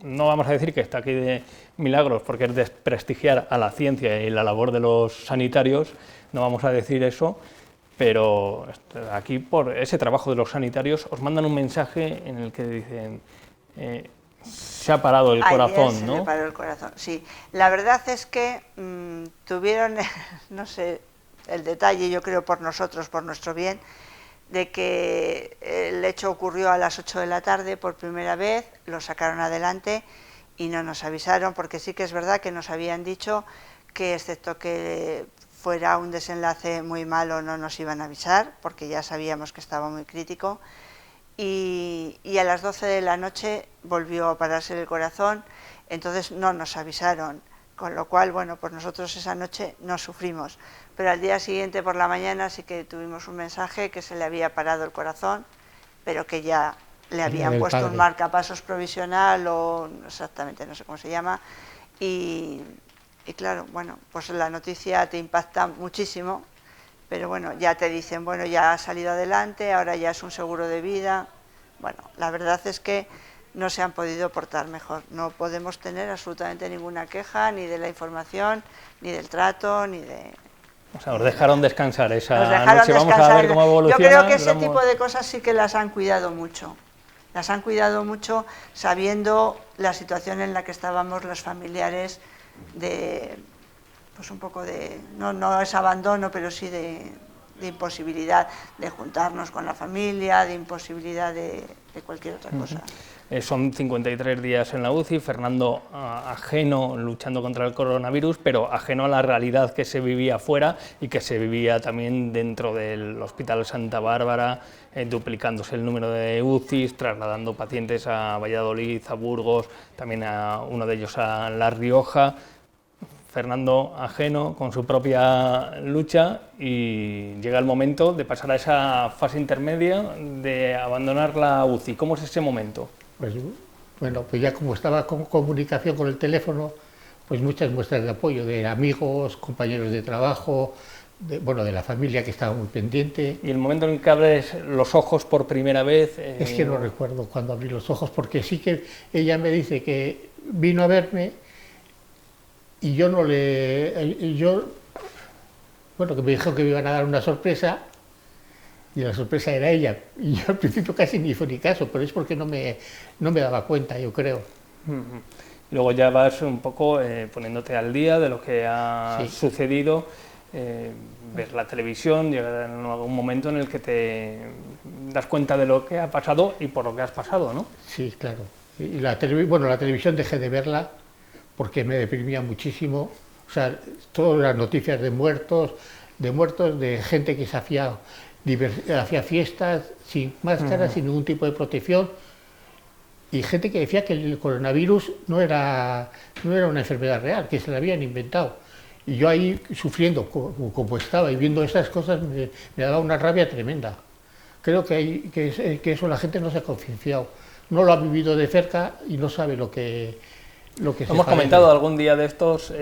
no vamos a decir que está aquí de milagros, porque es desprestigiar a la ciencia y la labor de los sanitarios, no vamos a decir eso, pero aquí por ese trabajo de los sanitarios os mandan un mensaje en el que dicen se ha parado el corazón, ¿no? Se paró el corazón, sí. La verdad es que tuvieron, no sé, el detalle, yo creo por nosotros, por nuestro bien, de que el hecho ocurrió a las 8 de la tarde por primera vez, lo sacaron adelante y no nos avisaron, porque sí que es verdad que nos habían dicho que excepto que fuera un desenlace muy malo no nos iban a avisar, porque ya sabíamos que estaba muy crítico, y a las 12 de la noche volvió a pararse el corazón, entonces no nos avisaron, con lo cual, bueno, pues nosotros esa noche no sufrimos, pero al día siguiente por la mañana sí que tuvimos un mensaje que se le había parado el corazón, pero que ya le habían puesto un marcapasos provisional o exactamente, no sé cómo se llama, y claro, bueno, pues la noticia te impacta muchísimo, pero bueno, ya te dicen, bueno, ya ha salido adelante, ahora ya es un seguro de vida. Bueno, la verdad es que no se han podido portar mejor, no podemos tener absolutamente ninguna queja, ni de la información, ni del trato, ni de... O sea, os dejaron descansar esa Vamos noche, a ver cómo evoluciona. Yo creo que ese tipo de cosas sí que las han cuidado mucho. Las han cuidado mucho sabiendo la situación en la que estábamos los familiares de, pues un poco de, no es abandono, pero sí de imposibilidad de juntarnos con la familia, de imposibilidad de cualquier otra cosa. Son 53 días en la UCI, Fernando ajeno, luchando contra el coronavirus, pero ajeno a la realidad que se vivía fuera y que se vivía también dentro del Hospital Santa Bárbara, duplicándose el número de UCIs, trasladando pacientes a Valladolid, a Burgos, también a uno de ellos a La Rioja. Fernando ajeno con su propia lucha y llega el momento de pasar a esa fase intermedia de abandonar la UCI. ¿Cómo es ese momento? Pues bueno, pues ya como estaba con comunicación con el teléfono, pues muchas muestras de apoyo de amigos, compañeros de trabajo, de la familia que estaba muy pendiente. ¿Y el momento en que abres los ojos por primera vez? Es que no recuerdo cuando abrí los ojos, porque sí que ella me dice que vino a verme y yo no le... Bueno, que me dijo que me iban a dar una sorpresa y la sorpresa era ella. Y yo al principio casi ni fue ni caso, pero es porque no me daba cuenta, yo creo. Luego ya vas un poco poniéndote al día de lo que ha sucedido, ves la televisión, llega en algún momento en el que te das cuenta de lo que ha pasado y por lo que has pasado, ¿no? Sí, claro. Y la televisión dejé de verla porque me deprimía muchísimo. O sea, todas las noticias de muertos, de gente que se hacía fiestas sin máscara, sin ningún tipo de protección, y gente que decía que el coronavirus no era una enfermedad real, que se la habían inventado. Y yo ahí sufriendo como estaba y viendo esas cosas me daba una rabia tremenda. Creo que eso la gente no se ha concienciado, no lo ha vivido de cerca y no sabe lo que hemos comentado algún día de estos,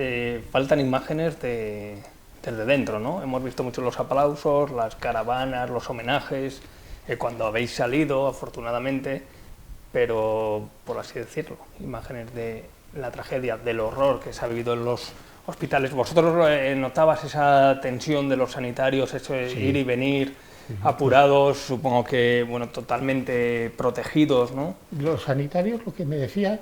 faltan imágenes desde dentro, ¿no? Hemos visto mucho los aplausos, las caravanas, los homenajes, cuando habéis salido, afortunadamente, pero, por así decirlo, imágenes de la tragedia, del horror que se ha vivido en los hospitales. ¿Vosotros notabas esa tensión de los sanitarios, eso de ir y venir, apurados, supongo que, bueno, totalmente protegidos, ¿no? Los sanitarios lo que me decían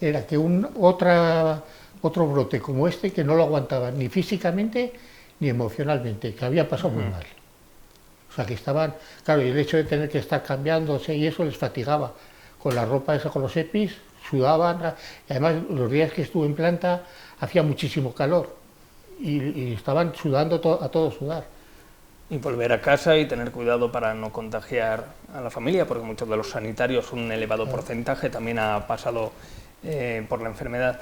era que otro brote como este, que no lo aguantaban ni físicamente ni emocionalmente, que había pasado muy mal. O sea, que estaban, claro, y el hecho de tener que estar cambiándose y eso les fatigaba. Con la ropa esa, con los EPIs, sudaban, y además los días que estuve en planta hacía muchísimo calor y estaban sudando a todo sudar. Y volver a casa y tener cuidado para no contagiar a la familia, porque muchos de los sanitarios, un elevado porcentaje, también ha pasado por la enfermedad.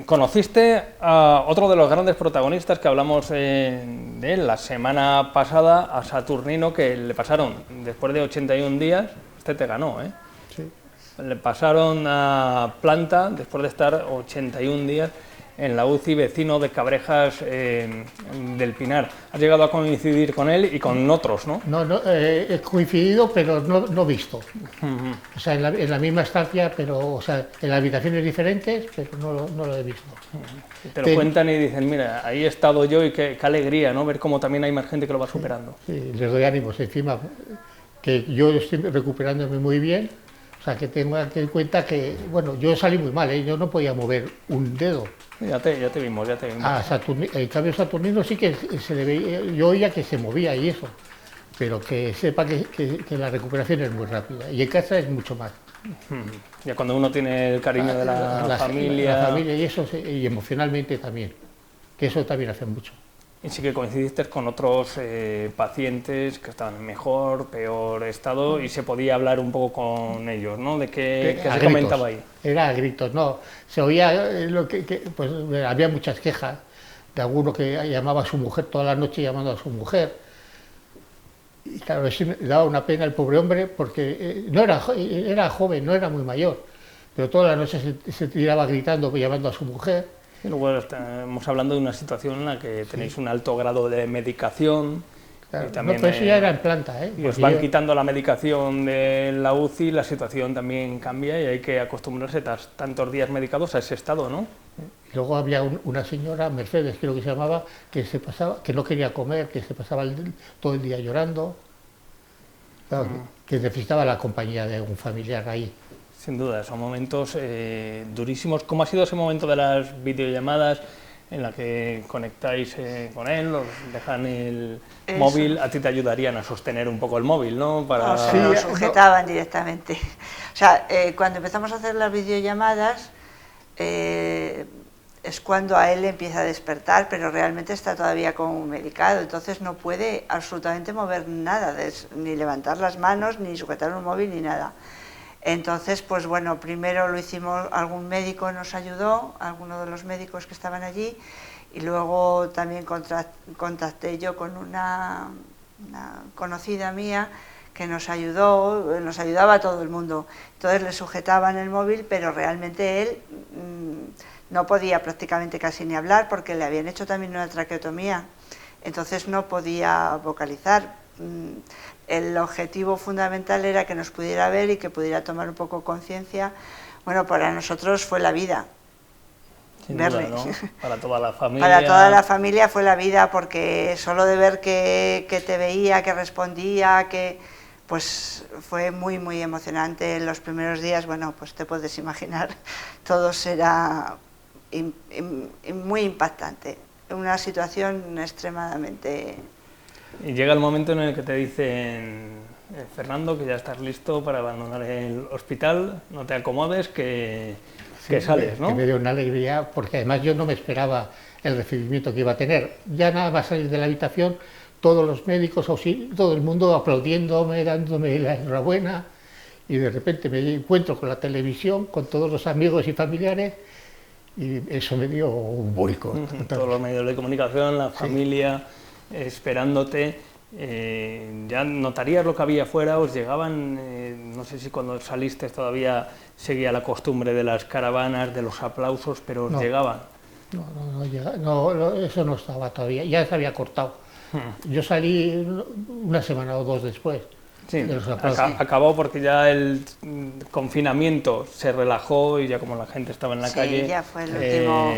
Conociste a otro de los grandes protagonistas que hablamos de él la semana pasada, a Saturnino, que le pasaron después de 81 días, este te ganó, ¿eh? Sí. Le pasaron a planta después de estar 81 días en la UCI, vecino de Cabrejas del Pinar. Has llegado a coincidir con él y con otros, ¿no? No, he coincidido, pero no visto. O sea, en la misma estancia, pero, o sea, en habitaciones diferentes, pero no lo he visto. Te lo cuentan y dicen, mira, ahí he estado yo y qué alegría, ¿no? Ver cómo también hay más gente que lo va superando. Sí, les doy ánimos. Encima, que yo estoy recuperándome muy bien, O sea, que tengan en cuenta que, bueno, yo salí muy mal, ¿eh? Yo no podía mover un dedo. Ya te vimos. El cambio Saturnino sí que se le veía, yo oía que se movía y eso, pero que sepa que la recuperación es muy rápida y en casa es mucho más. Ya cuando uno tiene el cariño de la familia... La familia y eso, y emocionalmente también, que eso también hace mucho. Y sí que coincidiste con otros pacientes que estaban en mejor, peor estado y se podía hablar un poco con ellos, ¿no? ¿De qué se comentaba ahí? Era a gritos, no. Se oía pues había muchas quejas de alguno que llamaba a su mujer toda la noche llamando a su mujer. Y claro, eso me daba una pena al pobre hombre porque era joven, no era muy mayor, pero toda la noche se tiraba gritando, llamando a su mujer. Y luego estamos hablando de una situación en la que tenéis un alto grado de medicación. Claro, y también, no, pero eso ya era en planta, ¿eh? Y os van quitando la medicación de la UCI, la situación también cambia y hay que acostumbrarse tantos días medicados a ese estado, ¿no? Y luego había una señora, Mercedes creo que se llamaba, que no quería comer, que se pasaba todo el día llorando, claro, que necesitaba la compañía de un familiar ahí. Sin duda, son momentos durísimos. ¿Cómo ha sido ese momento de las videollamadas en la que conectáis con él, os dejan el móvil? A ti te ayudarían a sostener un poco el móvil, ¿no? Para... No, se lo sujetaban directamente. O sea, cuando empezamos a hacer las videollamadas es cuando a él empieza a despertar, pero realmente está todavía como medicado, entonces no puede absolutamente mover nada, ni levantar las manos, ni sujetar un móvil, ni nada. Entonces, pues bueno, primero lo hicimos, algún médico nos ayudó, alguno de los médicos que estaban allí, y luego también contacté yo con una conocida mía que nos ayudaba a todo el mundo. Entonces le sujetaban el móvil, pero realmente él no podía prácticamente casi ni hablar porque le habían hecho también una traqueotomía, entonces no podía vocalizar. El objetivo fundamental era que nos pudiera ver y que pudiera tomar un poco conciencia. Bueno, para nosotros fue la vida. Sin verle. Duda, ¿no? Para toda la familia. Para toda la familia fue la vida, porque solo de ver que te veía, que respondía, pues fue muy, muy emocionante. En los primeros días, bueno, pues te puedes imaginar, todo será muy impactante. Una situación extremadamente... Y llega el momento en el que te dicen, Fernando, que ya estás listo para abandonar el hospital, no te acomodes, que sales, ¿no? Que me dio una alegría, porque además yo no me esperaba el recibimiento que iba a tener. Ya nada más salir de la habitación, todos los médicos, todo el mundo aplaudiéndome, dándome la enhorabuena, y de repente me encuentro con la televisión, con todos los amigos y familiares, y eso me dio un vuelco. Todos los medios de comunicación, la familia... Sí. Esperándote, ya notarías lo que había afuera, os llegaban, no sé si cuando saliste todavía seguía la costumbre de las caravanas, de los aplausos, pero os llegaban. No, eso no estaba todavía, ya se había cortado. Yo salí una semana o dos después. Sí, acabó porque ya el confinamiento se relajó y ya como la gente estaba en la calle... ya fue el último...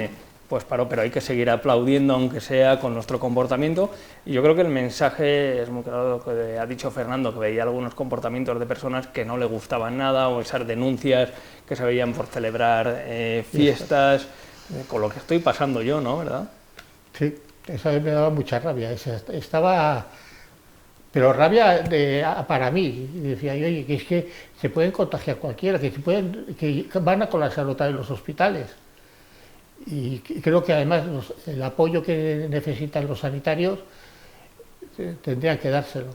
Pues paró, pero hay que seguir aplaudiendo, aunque sea con nuestro comportamiento. Y yo creo que el mensaje es muy claro lo que ha dicho Fernando, que veía algunos comportamientos de personas que no le gustaban nada, o esas denuncias que se veían por celebrar fiestas, con lo que estoy pasando yo, ¿no? ¿Verdad? Sí, eso me daba mucha rabia. Estaba... Pero rabia para mí. Decía yo, oye, que es que se pueden contagiar cualquiera, que van a colapsar otra vez los hospitales. Y creo que además el apoyo que necesitan los sanitarios tendrían que dárselo.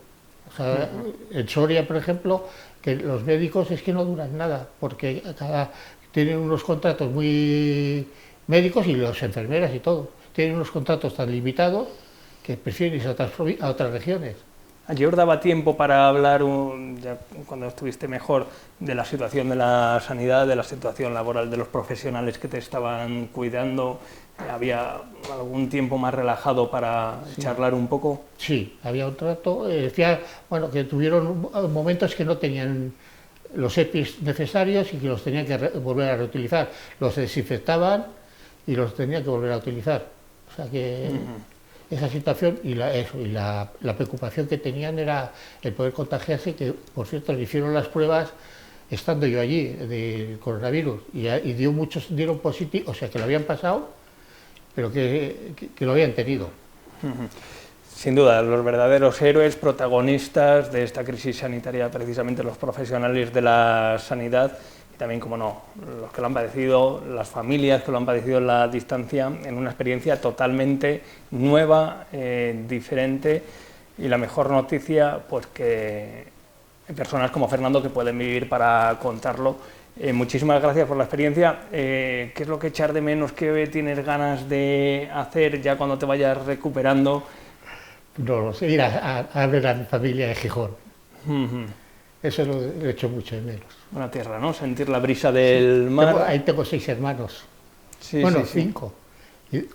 O sea, en Soria, por ejemplo, que los médicos es que no duran nada, porque tienen unos contratos muy médicos, y las enfermeras y todo, tienen unos contratos tan limitados que prefieren irse a otras regiones. ¿Allí os daba tiempo para hablar, ya cuando estuviste mejor, de la situación de la sanidad, de la situación laboral de los profesionales que te estaban cuidando? ¿Había algún tiempo más relajado para charlar un poco? Sí, había un trato. Decía, bueno, que tuvieron momentos que no tenían los EPIs necesarios y que los tenían que volver a reutilizar. Los desinfectaban y los tenían que volver a utilizar. O sea que... Esa situación y la preocupación que tenían era el poder contagiarse, que por cierto le hicieron las pruebas estando yo allí, del coronavirus, y muchos dieron positivo, o sea, que lo habían pasado, pero que lo habían tenido. Sin duda, los verdaderos héroes, protagonistas de esta crisis sanitaria, precisamente los profesionales de la sanidad, y también, como no, los que lo han padecido, las familias que lo han padecido en la distancia, en una experiencia totalmente nueva, diferente, y la mejor noticia, pues que hay personas como Fernando que pueden vivir para contarlo. Muchísimas gracias por la experiencia. ¿Qué es lo que echar de menos, qué tienes ganas de hacer ya cuando te vayas recuperando? No lo sé, ir a ver a mi familia de Gijón. Eso lo he hecho mucho de menos. Una tierra, ¿no? Sentir la brisa del mar. Ahí tengo 6 hermanos. Sí, bueno, sí, 5.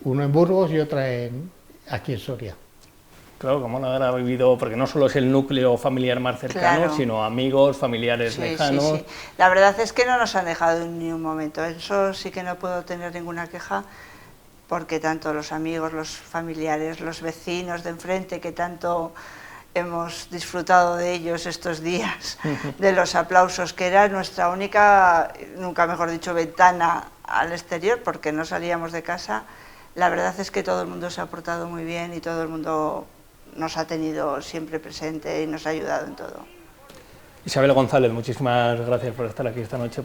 Uno en Burgos y otra aquí en Soria. Claro, como lo habrá vivido, porque no solo es el núcleo familiar más cercano, Claro. sino amigos, familiares lejanos. Sí. La verdad es que no nos han dejado en ni un momento. Eso sí que no puedo tener ninguna queja, porque tanto los amigos, los familiares, los vecinos de enfrente, que tanto hemos disfrutado de ellos estos días, de los aplausos, que era nuestra única, nunca mejor dicho, ventana al exterior, porque no salíamos de casa. La verdad es que todo el mundo se ha portado muy bien y todo el mundo nos ha tenido siempre presente y nos ha ayudado en todo. Isabel González, muchísimas gracias por estar aquí esta noche.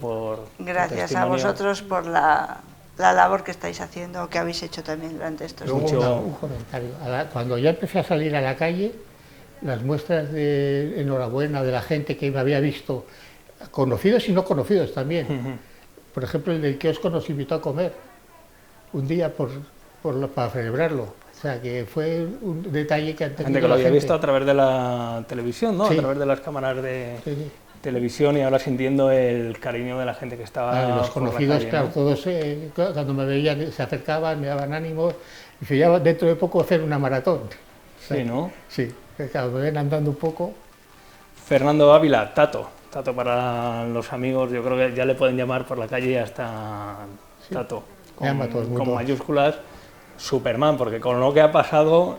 Gracias a vosotros por la labor que estáis haciendo, que habéis hecho también durante estos días. Un comentario. Cuando ya empecé a salir a la calle, las muestras de enhorabuena de la gente que me había visto, conocidos y no conocidos también. Por ejemplo, el del kiosco nos invitó a comer un día para celebrarlo. O sea, que fue un detalle que han tenido Gente que lo había gente. visto a través de la televisión, ¿no? Sí. A través de las cámaras de Sí. televisión, y ahora sintiendo el cariño de la gente que estaba Los por la conocidos, calle, claro, ¿no? todos cuando me veían se acercaban, me daban ánimos. Y que ya dentro de poco hacer una maratón. Sí, ¿no? Sí, que claro, me ven andando un poco. Fernando Ávila, Tato para los amigos, yo creo que ya le pueden llamar por la calle hasta Tato, Me llama todo el mundo. con mayúsculas, Superman, porque con lo que ha pasado,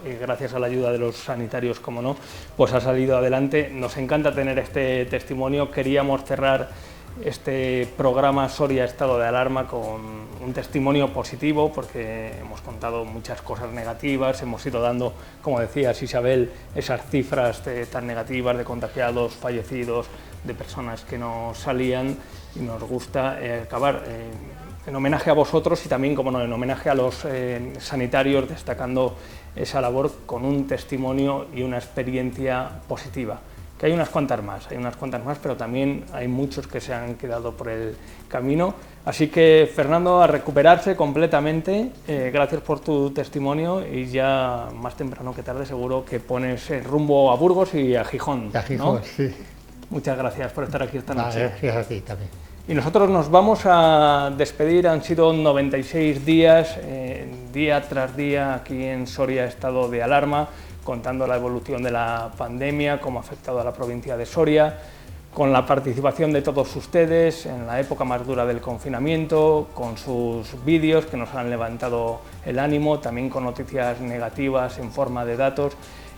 y gracias a la ayuda de los sanitarios, como no, pues ha salido adelante. Nos encanta tener este testimonio. Queríamos cerrar este programa Soria Estado de Alarma con un testimonio positivo, porque hemos contado muchas cosas negativas, hemos ido dando, como decías Isabel, esas cifras tan negativas de contagiados, fallecidos, de personas que no salían, y nos gusta acabar en homenaje a vosotros y también, como no, en homenaje a los sanitarios, destacando esa labor con un testimonio y una experiencia positiva. Que hay unas cuantas más, pero también hay muchos que se han quedado por el camino. Así que, Fernando, a recuperarse completamente. Gracias por tu testimonio, y ya más temprano que tarde seguro que pones rumbo a Burgos y a Gijón. A Gijón, ¿no? sí. Muchas gracias por estar aquí esta noche. Gracias a ti también. Y nosotros nos vamos a despedir. Han sido 96 días, día tras día, aquí en Soria Estado de Alarma, contando la evolución de la pandemia, cómo ha afectado a la provincia de Soria, con la participación de todos ustedes en la época más dura del confinamiento, con sus vídeos que nos han levantado el ánimo, también con noticias negativas en forma de datos,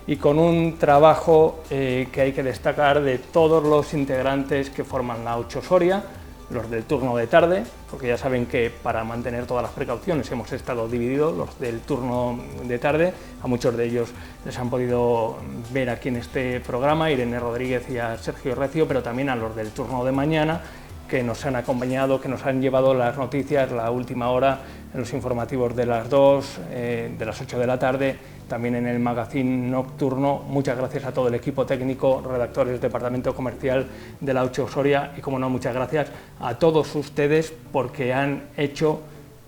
y con un trabajo que hay que destacar de todos los integrantes que forman la 8 Soria, los del turno de tarde, porque ya saben que para mantener todas las precauciones hemos estado divididos, los del turno de tarde, a muchos de ellos les han podido ver aquí en este programa, Irene Rodríguez y a Sergio Recio, pero también a los del turno de mañana, que nos han acompañado, que nos han llevado las noticias, la última hora, en los informativos de las 2, de las 8 de la tarde, también en el magazine nocturno. Muchas gracias a todo el equipo técnico, redactores, departamento comercial de la 8 Soria, y como no, muchas gracias a todos ustedes, porque han hecho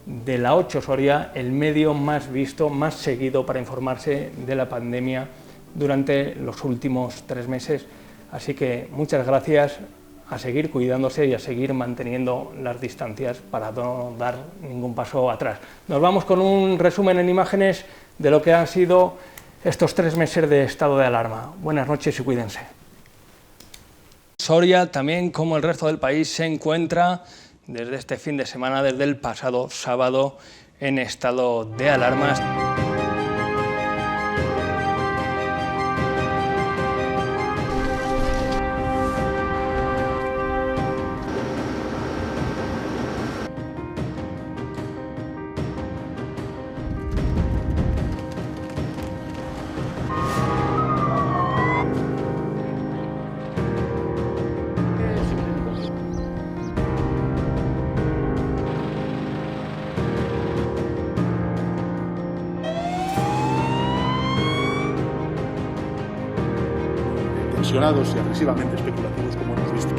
de la 8 Soria el medio más visto, más seguido para informarse de la pandemia durante los últimos 3 meses. Así que muchas gracias, a seguir cuidándose y a seguir manteniendo las distancias para no dar ningún paso atrás. Nos vamos con un resumen en imágenes de lo que han sido estos 3 meses de estado de alarma. Buenas noches y cuídense. Soria, también como el resto del país, se encuentra desde este fin de semana, desde el pasado sábado, en estado de alarma. aficionados y agresivamente especulativos como hemos visto.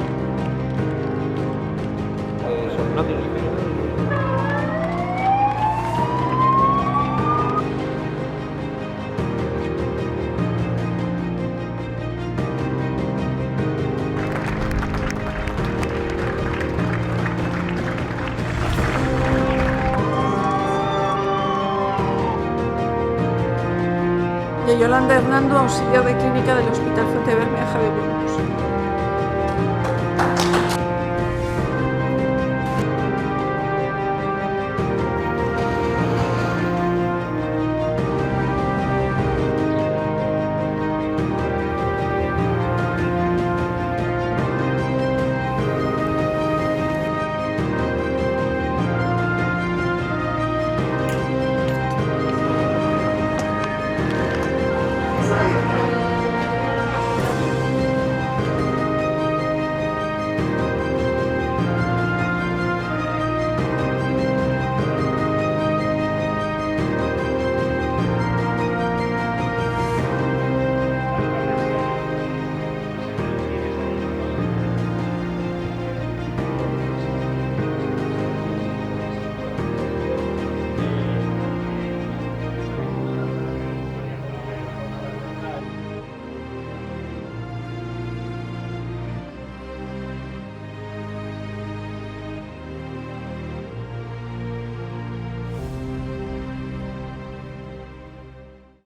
Yolanda Hernando, auxiliar de clínica del Hospital Fuente Bermeja de Burgos.